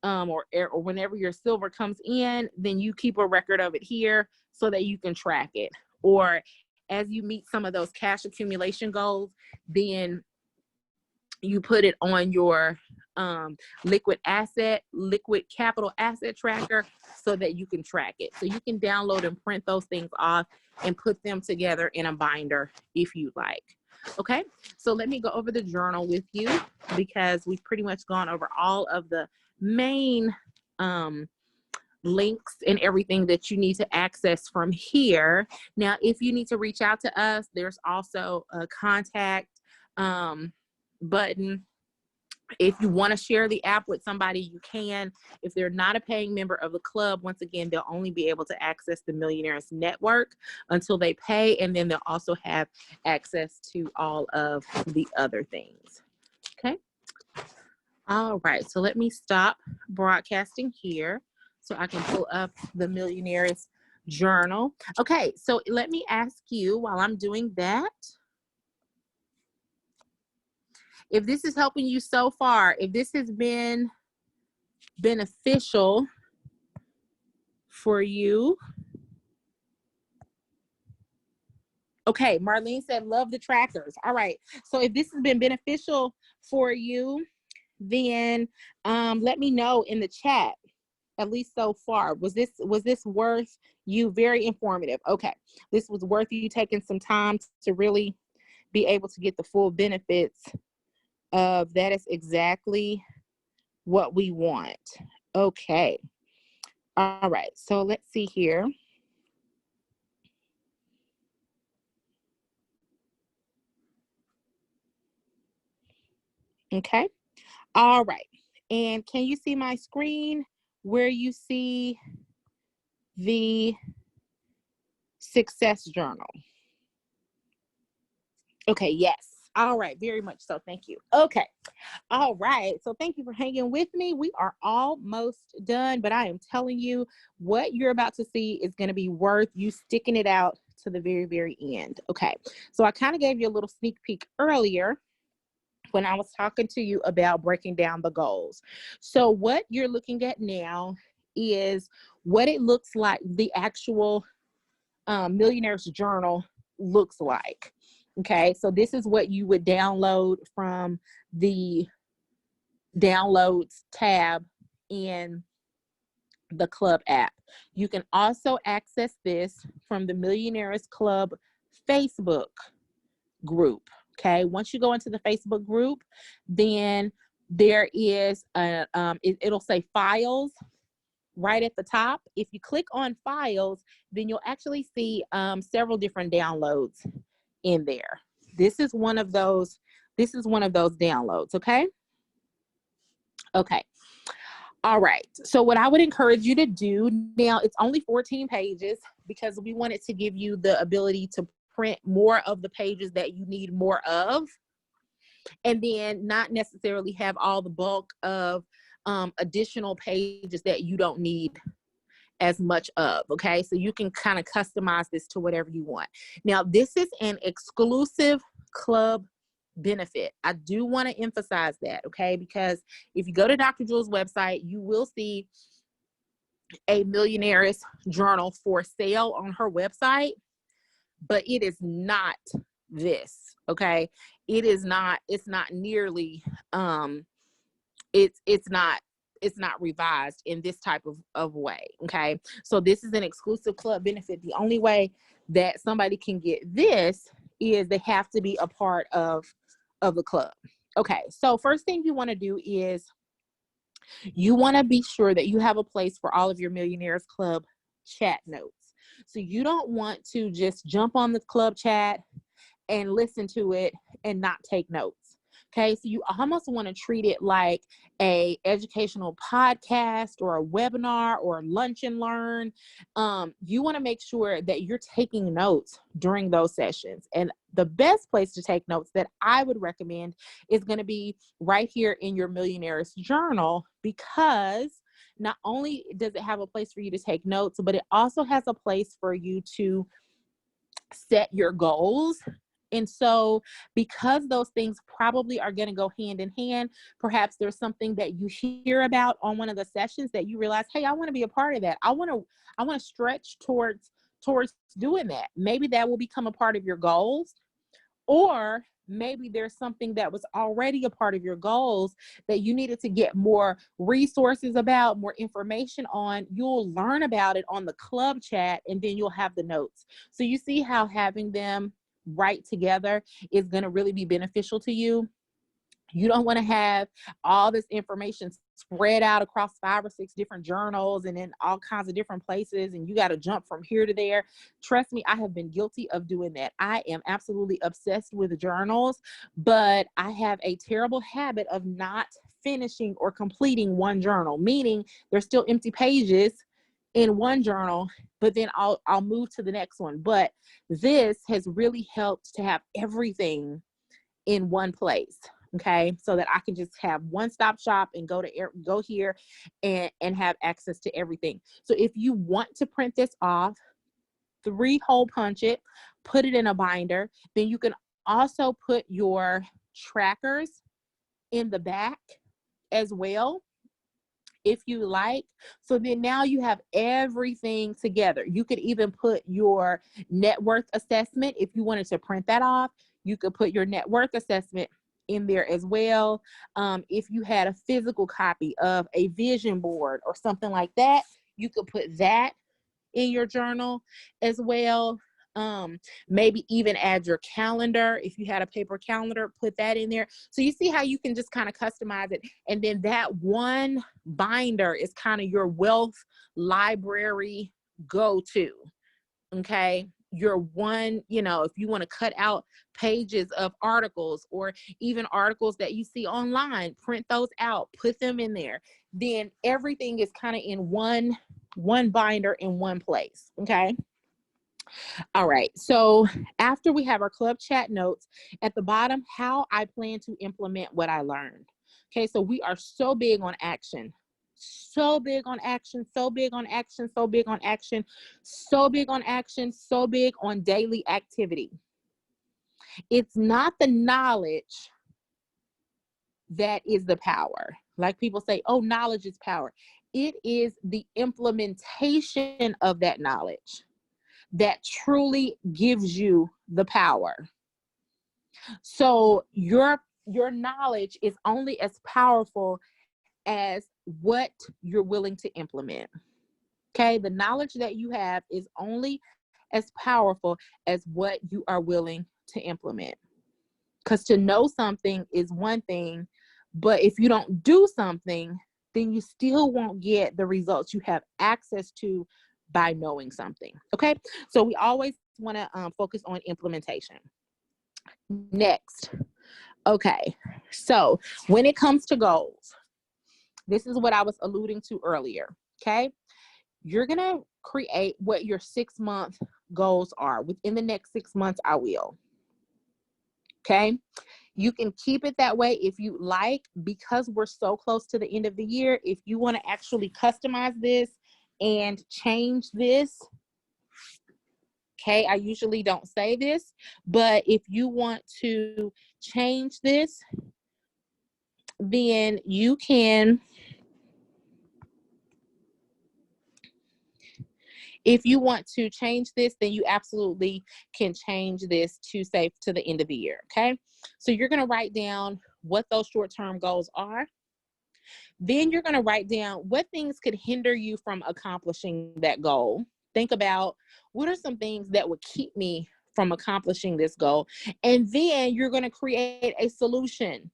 or whenever your silver comes in, then you keep a record of it here so that you can track it. Or as you meet some of those cash accumulation goals, then you put it on your liquid capital asset tracker so that you can track it. So you can download and print those things off and put them together in a binder if you like. Okay, so let me go over the journal with you because we've pretty much gone over all of the main links and everything that you need to access from here. Now, if you need to reach out to us, there's also a contact button. If you want to share the app with somebody, you can. If they're not a paying member of the club, once again, they'll only be able to access the Millionaires Network until they pay, and then they'll also have access to all of the other things. Okay. All right. So let me stop broadcasting here so I can pull up the Millionaires Journal. Okay. So let me ask you while I'm doing that, if this is helping you so far, if this has been beneficial for you. Okay, Marlene said, love the trackers. All right, so if this has been beneficial for you, then let me know in the chat, at least so far. Was this worth you? Very informative. Okay, this was worth you taking some time to really be able to get the full benefits of that. Is exactly what we want. Okay. All right, so let's see here. Okay. All right. And can you see my screen where you see the success journal? Okay, yes. All right, very much so. Thank you. Okay. All right. So thank you for hanging with me. We are almost done, but I am telling you what you're about to see is going to be worth you sticking it out to the very, very end. Okay. So I kind of gave you a little sneak peek earlier when I was talking to you about breaking down the goals. So what you're looking at now is what it looks like, the actual Millionaires Journal looks like. Okay, so this is what you would download from the downloads tab in the club app. You can also access this from the Millionaires Club Facebook group. Okay, once you go into the Facebook group, then there is a it'll say files right at the top. If you click on files, then you'll actually see several different downloads in there. This is one of those downloads. Okay. Okay. All right. So what I would encourage you to do now, it's only 14 pages because we wanted to give you the ability to print more of the pages that you need more of, and then not necessarily have all the bulk of additional pages that you don't need as much of. Okay, so you can kind of customize this to whatever you want. Now, this is an exclusive club benefit. I do want to emphasize that, okay, because if you go to Dr. Jewel's website, you will see a Millionaires Journal for sale on her website, but it is not this. Okay, it is not. It's not nearly. It's not revised in this type of way. Okay, so this is an exclusive club benefit. The only way that somebody can get this is they have to be a part of the club. Okay, so first thing you want to do is you want to be sure that you have a place for all of your Millionaires Club chat notes. So you don't want to just jump on the club chat and listen to it and not take notes. Okay, so you almost want to treat it like a educational podcast or a webinar or lunch and learn. You want to make sure that you're taking notes during those sessions. And the best place to take notes that I would recommend is going to be right here in your Millionaires Journal, because not only does it have a place for you to take notes, but it also has a place for you to set your goals. And so because those things probably are going to go hand in hand, perhaps there's something that you hear about on one of the sessions that you realize, hey, I want to be a part of that. I want to stretch towards doing that. Maybe that will become a part of your goals. Or maybe there's something that was already a part of your goals that you needed to get more resources about, more information on. You'll learn about it on the club chat, and then you'll have the notes. So you see how having them right together is going to really be beneficial to you. You don't want to have all this information spread out across 5 or 6 different journals and in all kinds of different places, and you got to jump from here to there. Trust me, I have been guilty of doing that. I am absolutely obsessed with journals, but I have a terrible habit of not finishing or completing one journal, meaning there's still empty pages in one journal, but then I'll move to the next one. But this has really helped to have everything in one place. Okay, so that I can just have one-stop shop and go here and have access to everything. So if you want to print this off, 3-hole punch it, put it in a binder. Then you can also put your trackers in the back as well, if you like. So then now you have everything together. You could even put your net worth assessment. If you wanted to print that off, you could put your net worth assessment in there as well. If you had a physical copy of a vision board or something like that, you could put that in your journal as well. Maybe even add your calendar. If you had a paper calendar, put that in there. So you see how you can just kind of customize it. And then that one binder is kind of your wealth library go-to. Okay, your one, if you want to cut out pages of articles or even articles that you see online, print those out, put them in there. Then everything is kind of in one binder in one place. Okay. All right. So after we have our club chat notes, at the bottom, how I plan to implement what I learned. Okay. So we are so big on action. So big on action, so big on action, so big on action, so big on action, so big on daily activity. It's not the knowledge that is the power. Like people say, oh, knowledge is power. It is the implementation of that knowledge that truly gives you the power. So your knowledge is only as powerful as what you're willing to implement. Okay, the knowledge that you have is only as powerful as what you are willing to implement. Because to know something is one thing, but if you don't do something, then you still won't get the results you have access to by knowing something. Okay, so we always want to focus on implementation. Next, okay, so when it comes to goals, this is what I was alluding to earlier. Okay, you're gonna create what your 6-month goals are. Within the next 6 months, I will. Okay, you can keep it that way if you like, because we're so close to the end of the year. If you want to actually customize this and change this, okay, I usually don't say this, but if you want to change this, then you can. If you want to change this, then you absolutely can change this to say to the end of the year. Okay, so you're going to write down what those short-term goals are. Then you're going to write down what things could hinder you from accomplishing that goal. Think about what are some things that would keep me from accomplishing this goal. And then you're going to create a solution.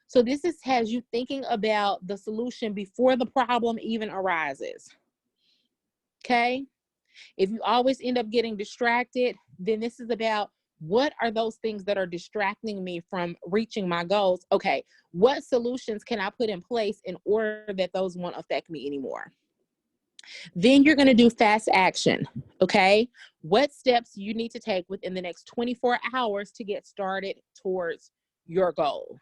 So this has you thinking about the solution before the problem even arises. Okay? If you always end up getting distracted, then this is about what are those things that are distracting me from reaching my goals? Okay, what solutions can I put in place in order that those won't affect me anymore? Then you're going to do fast action. Okay, what steps you need to take within the next 24 hours to get started towards your goal?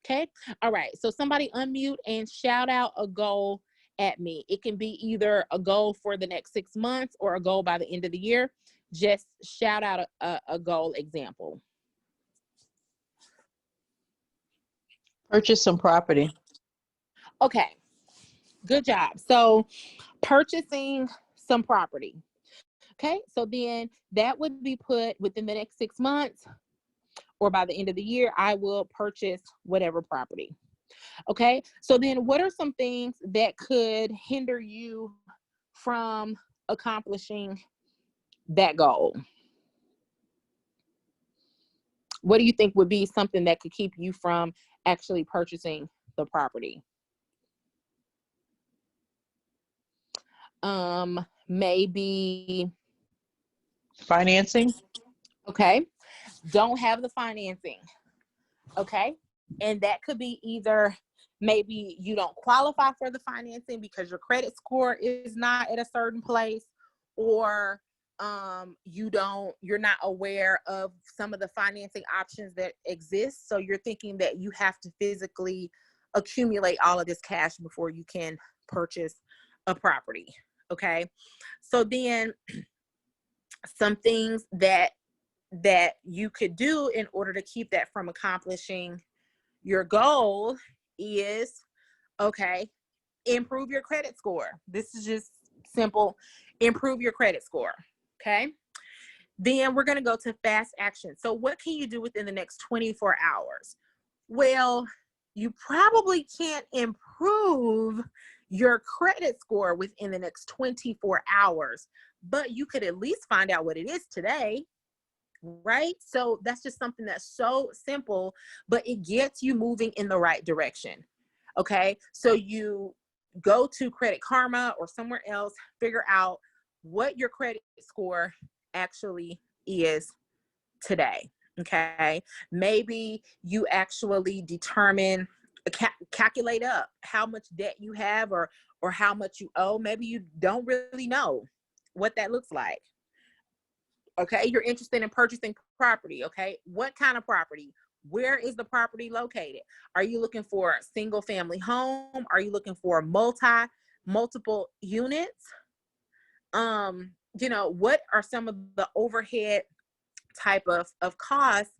Okay, all right, so somebody unmute and shout out a goal at me. It can be either a goal for the next 6 months or a goal by the end of the year. Just shout out a goal example. Purchase some property. Okay, good job. So purchasing some property. Okay, so then that would be put within the next 6 months or by the end of the year, I will purchase whatever property. Okay. So then what are some things that could hinder you from accomplishing that goal? What do you think would be something that could keep you from actually purchasing the property? Maybe Financing. okay, don't have the financing. Okay. And that could be either maybe you don't qualify for the financing because your credit score is not at a certain place, or you're not aware of some of the financing options that exist. So you're thinking that you have to physically accumulate all of this cash before you can purchase a property. Okay. So then some things that you could do in order to keep that from accomplishing your goal is, okay, improve your credit score. This is just simple. Improve your credit score. Okay. Then we're going to go to fast action. So what can you do within the next 24 hours? Well, you probably can't improve your credit score within the next 24 hours, but you could at least find out what it is today, right? So that's just something that's so simple, but it gets you moving in the right direction. Okay. So you go to Credit Karma or somewhere else, figure out what your credit score actually is today. Okay. Maybe you actually determine, calculate up how much debt you have, or how much you owe. Maybe you don't really know what that looks like. Okay. You're interested in purchasing property. Okay. What kind of property? Where is the property located? Are you looking for a single family home? Are you looking for multiple units? What are some of the overhead type of costs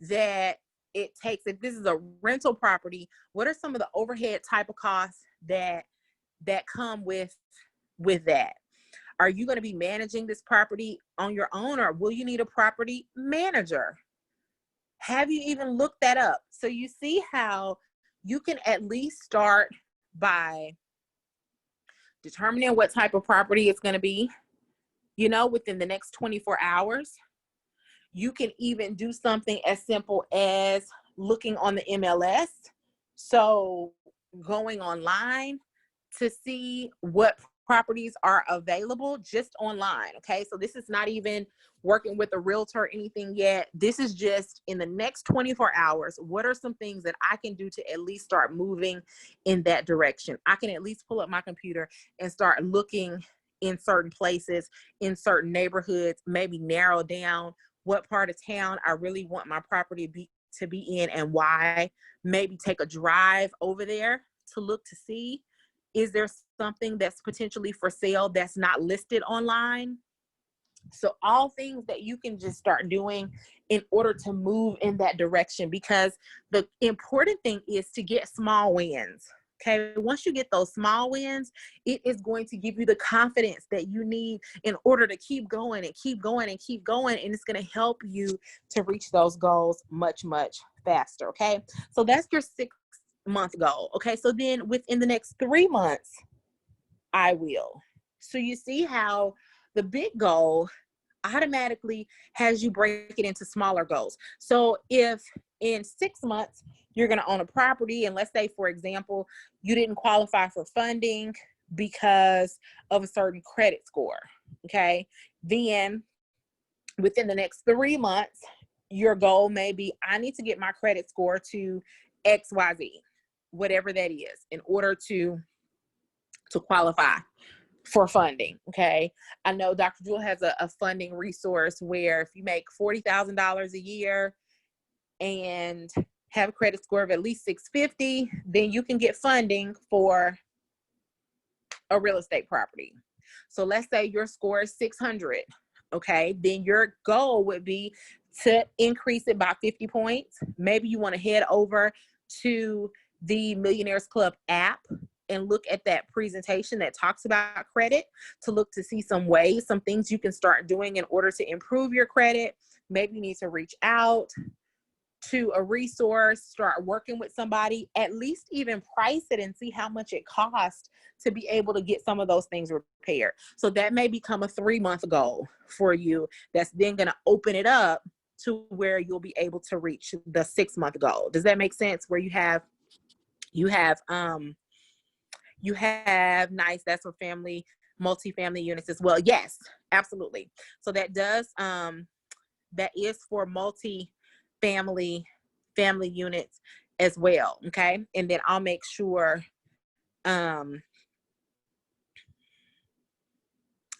that it takes? If this is a rental property, what are some of the overhead type of costs that come with that? Are you going to be managing this property on your own, or will you need a property manager? Have you even looked that up? So you see how you can at least start by determining what type of property it's going to be, within the next 24 hours. You can even do something as simple as looking on the MLS. So going online to see what properties are available just online. Okay. So this is not even working with a realtor or anything yet. This is just in the next 24 hours. What are some things that I can do to at least start moving in that direction? I can at least pull up my computer and start looking in certain places, in certain neighborhoods, maybe narrow down what part of town I really want my property to be in and why. Maybe take a drive over there to look to see, is there something that's potentially for sale that's not listed online? So all things that you can just start doing in order to move in that direction, because the important thing is to get small wins. Okay. Once you get those small wins, it is going to give you the confidence that you need in order to keep going and keep going and keep going. And it's going to help you to reach those goals much, much faster. Okay. So that's your 6-month goal. Okay. So then within the next 3 months, I will. So you see how the big goal automatically has you break it into smaller goals. So if in 6 months you're going to own a property, and let's say, for example, you didn't qualify for funding because of a certain credit score. Okay. Then within the next 3 months, your goal may be, I need to get my credit score to XYZ, whatever that is, in order to qualify for funding. Okay. I know Dr. Jewel has a funding resource where if you make $40,000 a year and have a credit score of at least 650, then you can get funding for a real estate property. So let's say your score is 600. Okay. Then your goal would be to increase it by 50 points. Maybe you want to head over to the Millionaires Club app and look at that presentation that talks about credit, to look to see some ways, some things you can start doing in order to improve your credit. Maybe you need to reach out to a resource, start working with somebody, at least even price it and see how much it costs to be able to get some of those things repaired. So that may become a 3-month goal for you. That's then going to open it up to where you'll be able to reach the 6-month goal. Does that make sense? Where you have nice, that's for family, multifamily units as well. Yes, absolutely. So that is for multi-family units as well. Okay. And then I'll make sure,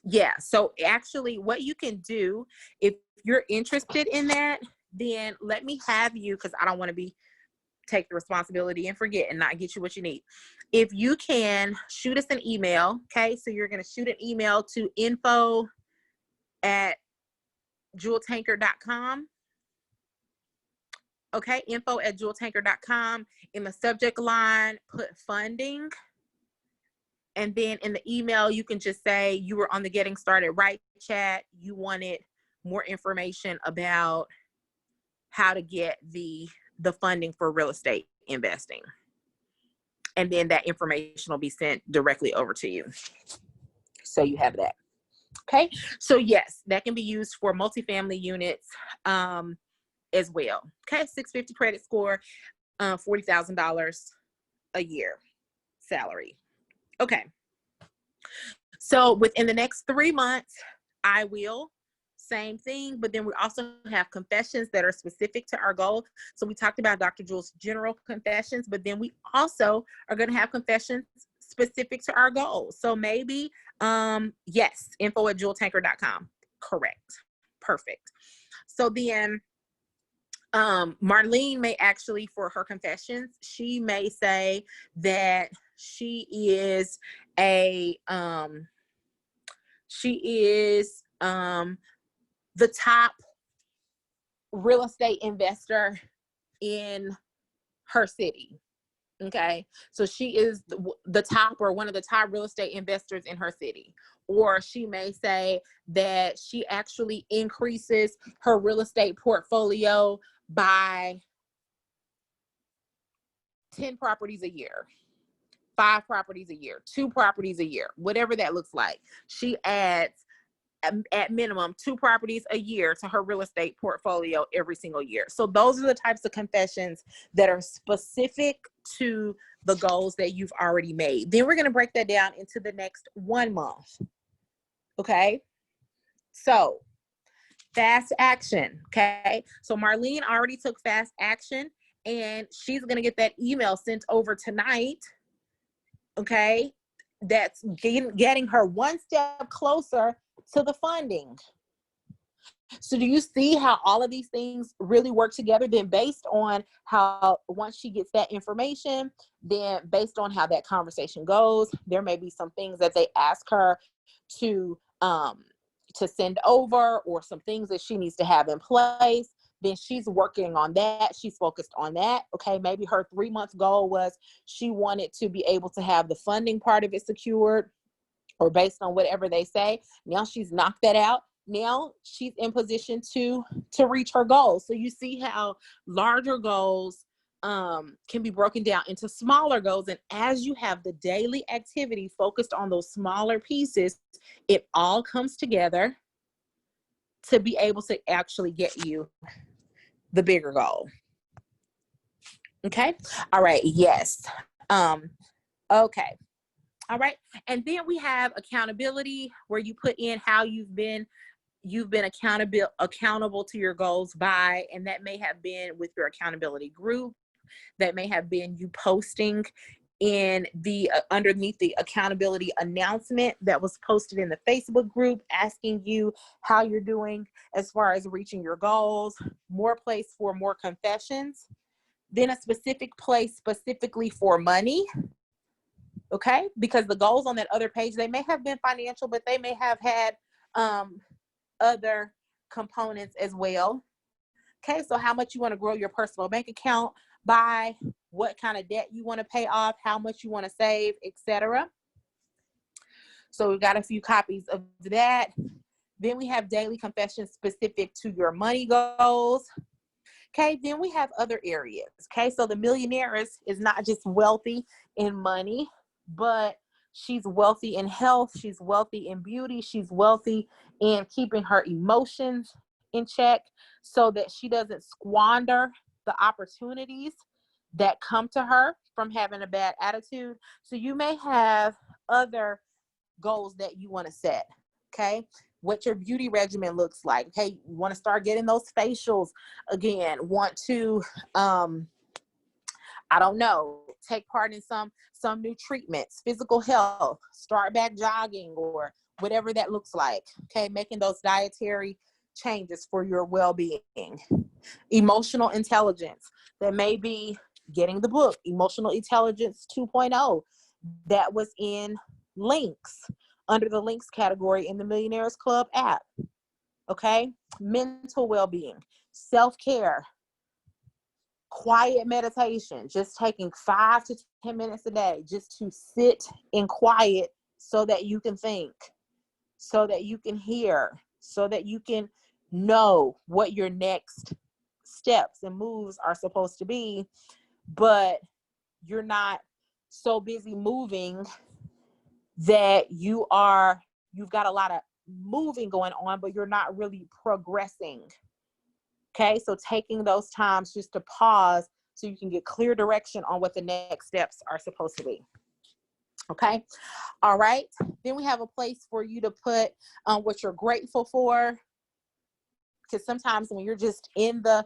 yeah. So actually what you can do, if you're interested in that, then let me have you, because I don't want to take the responsibility and forget and not get you what you need. If you can shoot us an email. Okay. So you're going to shoot an email to info@jeweltanker.com. Okay, info@jeweltanker.com. In the subject line, put funding. And then in the email, you can just say you were on the Getting Started Right chat. You wanted more information about how to get the funding for real estate investing. And then that information will be sent directly over to you. So you have that. Okay, so yes, that can be used for multifamily units as well. Okay, 650 credit score, $40,000 a year salary. Okay, so within the next 3 months, I will, same thing, but then we also have confessions that are specific to our goal. So we talked about Dr. Jewel's general confessions, but then we also are going to have confessions specific to our goals. So maybe, yes, info@jeweltanker.com. Correct. Perfect. So then Marlene may actually, for her confessions, she may say that she is the top real estate investor in her city. Okay, so she is the top, or one of the top real estate investors in her city. Or she may say that she actually increases her real estate portfolio by 10 properties a year, 5 properties a year, 2 properties a year, whatever that looks like. She adds at minimum 2 properties a year to her real estate portfolio every single year. So those are the types of confessions that are specific to the goals that you've already made. Then we're going to break that down into the next 1 month. Okay. So fast action. Okay. So Marlene already took fast action, and she's going to get that email sent over tonight. Okay. That's getting her 1 step closer to the funding. So do you see how all of these things really work together? Then based on how, once she gets that information, then based on how that conversation goes, there may be some things that they ask her to send over, or some things that she needs to have in place. Then she's working on that. She's focused on that. Okay, maybe her 3-month goal was she wanted to be able to have the funding part of it secured, or based on whatever they say. Now she's knocked that out. Now she's in position to reach her goals. So you see how larger goals can be broken down into smaller goals. And as you have the daily activity focused on those smaller pieces, it all comes together to be able to actually get you the bigger goal. Okay. All right. Yes. Okay. All right. And then we have accountability, where you put in how you've been accountable to your goals by, and that may have been with your accountability group. That may have been you posting in the underneath the accountability announcement that was posted in the Facebook group, asking you how you're doing as far as reaching your goals. More place for more confessions. Then a specific place specifically for money. Okay, because the goals on that other page, they may have been financial, but they may have had other components as well. Okay, so how much you want to grow your personal bank account by, what kind of debt you want to pay off, how much you want to save, etc. So we've got a few copies of that. Then we have daily confessions specific to your money goals. Okay, then we have other areas. Okay, so the millionaire is not just wealthy in money, but she's wealthy in health, she's wealthy in beauty, she's wealthy in keeping her emotions in check so that she doesn't squander the opportunities that come to her from having a bad attitude. So you may have other goals that you want to set. Okay, what your beauty regimen looks like. Okay, you want to start getting those facials again, want to I don't know, take part in some new treatments, physical health, start back jogging or whatever that looks like. Okay, making those dietary changes for your well-being. Emotional intelligence, that may be getting the book Emotional Intelligence 2.0 that was in links, under the links category in the Millionaires Club app. Okay, mental well-being, self-care, quiet meditation, just taking 5 to 10 minutes a day just to sit in quiet so that you can think, so that you can hear, so that you can know what your next steps and moves are supposed to be, but you're not so busy moving that you've got a lot of moving going on, but you're not really progressing. Okay, so taking those times just to pause so you can get clear direction on what the next steps are supposed to be. Okay, all right. Then we have a place for you to put what you're grateful for, because sometimes when you're just in the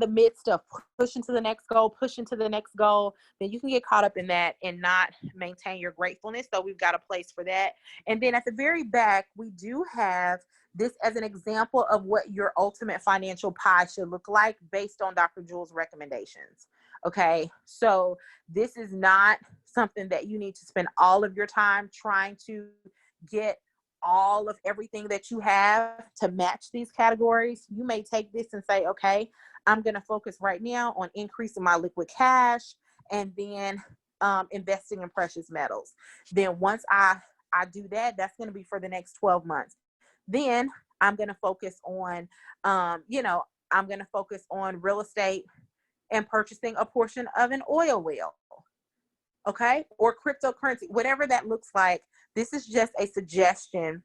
midst of pushing to the next goal, then you can get caught up in that and not maintain your gratefulness. So we've got a place for that. And then at the very back, we do have this as an example of what your ultimate financial pie should look like based on Dr. Jewel's recommendations. Okay, so this is not something that you need to spend all of your time trying to get all of everything that you have to match these categories. You may take this and say, okay, I'm going to focus right now on increasing my liquid cash and then investing in precious metals. Then once I do that, that's going to be for the next 12 months. Then I'm going to focus on, I'm going to focus on real estate and purchasing a portion of an oil well. Okay, or cryptocurrency, whatever that looks like. This is just a suggestion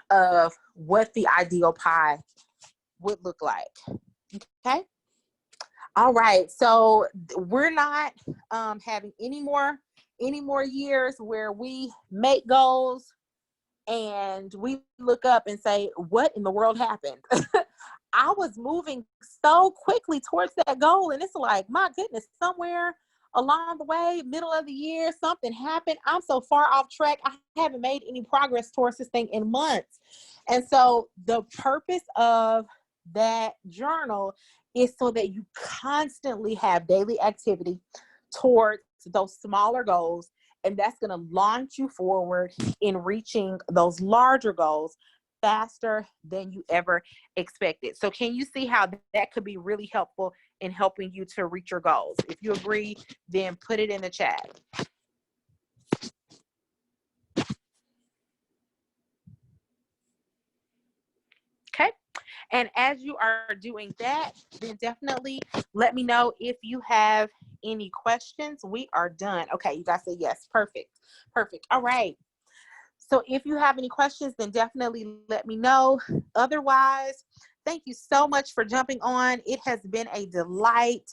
of what the ideal pie would look like. Okay. All right. So we're not having any more years where we make goals and we look up and say, what in the world happened? I was moving so quickly towards that goal. And it's like, my goodness, somewhere along the way, middle of the year, something happened. I'm so far off track. I haven't made any progress towards this thing in months. And so the purpose of that journal is so that you constantly have daily activity towards those smaller goals. And that's going to launch you forward in reaching those larger goals faster than you ever expected. So can you see how that could be really helpful in helping you to reach your goals? If you agree, then put it in the chat. Okay. And as you are doing that, then definitely let me know if you have any questions. We are done. Okay, you guys say yes. Perfect. Perfect. All right. So if you have any questions, then definitely let me know. Otherwise, thank you so much for jumping on. It has been a delight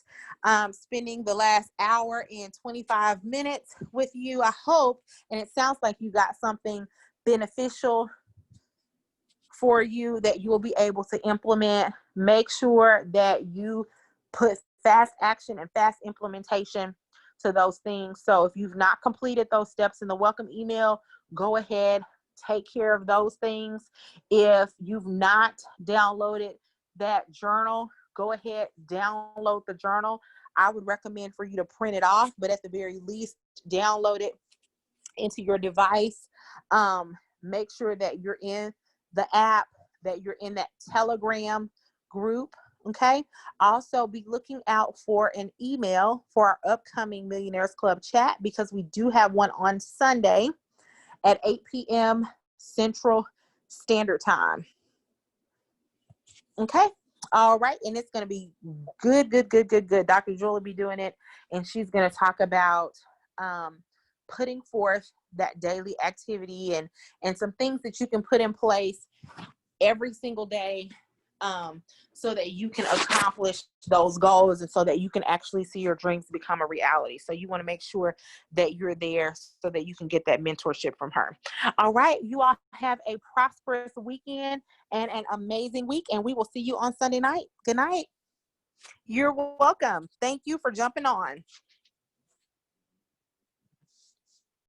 spending the last hour and 25 minutes with you. I hope, and it sounds like you got something beneficial for you that you will be able to implement. Make sure that you put fast action and fast implementation to those things. So if you've not completed those steps in the welcome email, go ahead, take care of those things. If you've not downloaded that journal, go ahead, download the journal. I would recommend for you to print it off, but at the very least, download it into your device. Make sure that you're in the app, that you're in that Telegram group. Okay. Also be looking out for an email for our upcoming Millionaires Club chat, because we do have one on Sunday at 8 p.m. Central Standard Time. Okay. All right, and it's going to be good, good, good, good, good. Dr. Jewel will be doing it, and she's going to talk about putting forth that daily activity and some things that you can put in place every single day, so that you can accomplish those goals and so that you can actually see your dreams become a reality. So you want to make sure that you're there so that you can get that mentorship from her. All right, you all have a prosperous weekend and an amazing week, and we will see you on Sunday night. Good night. You're welcome. Thank you for jumping on.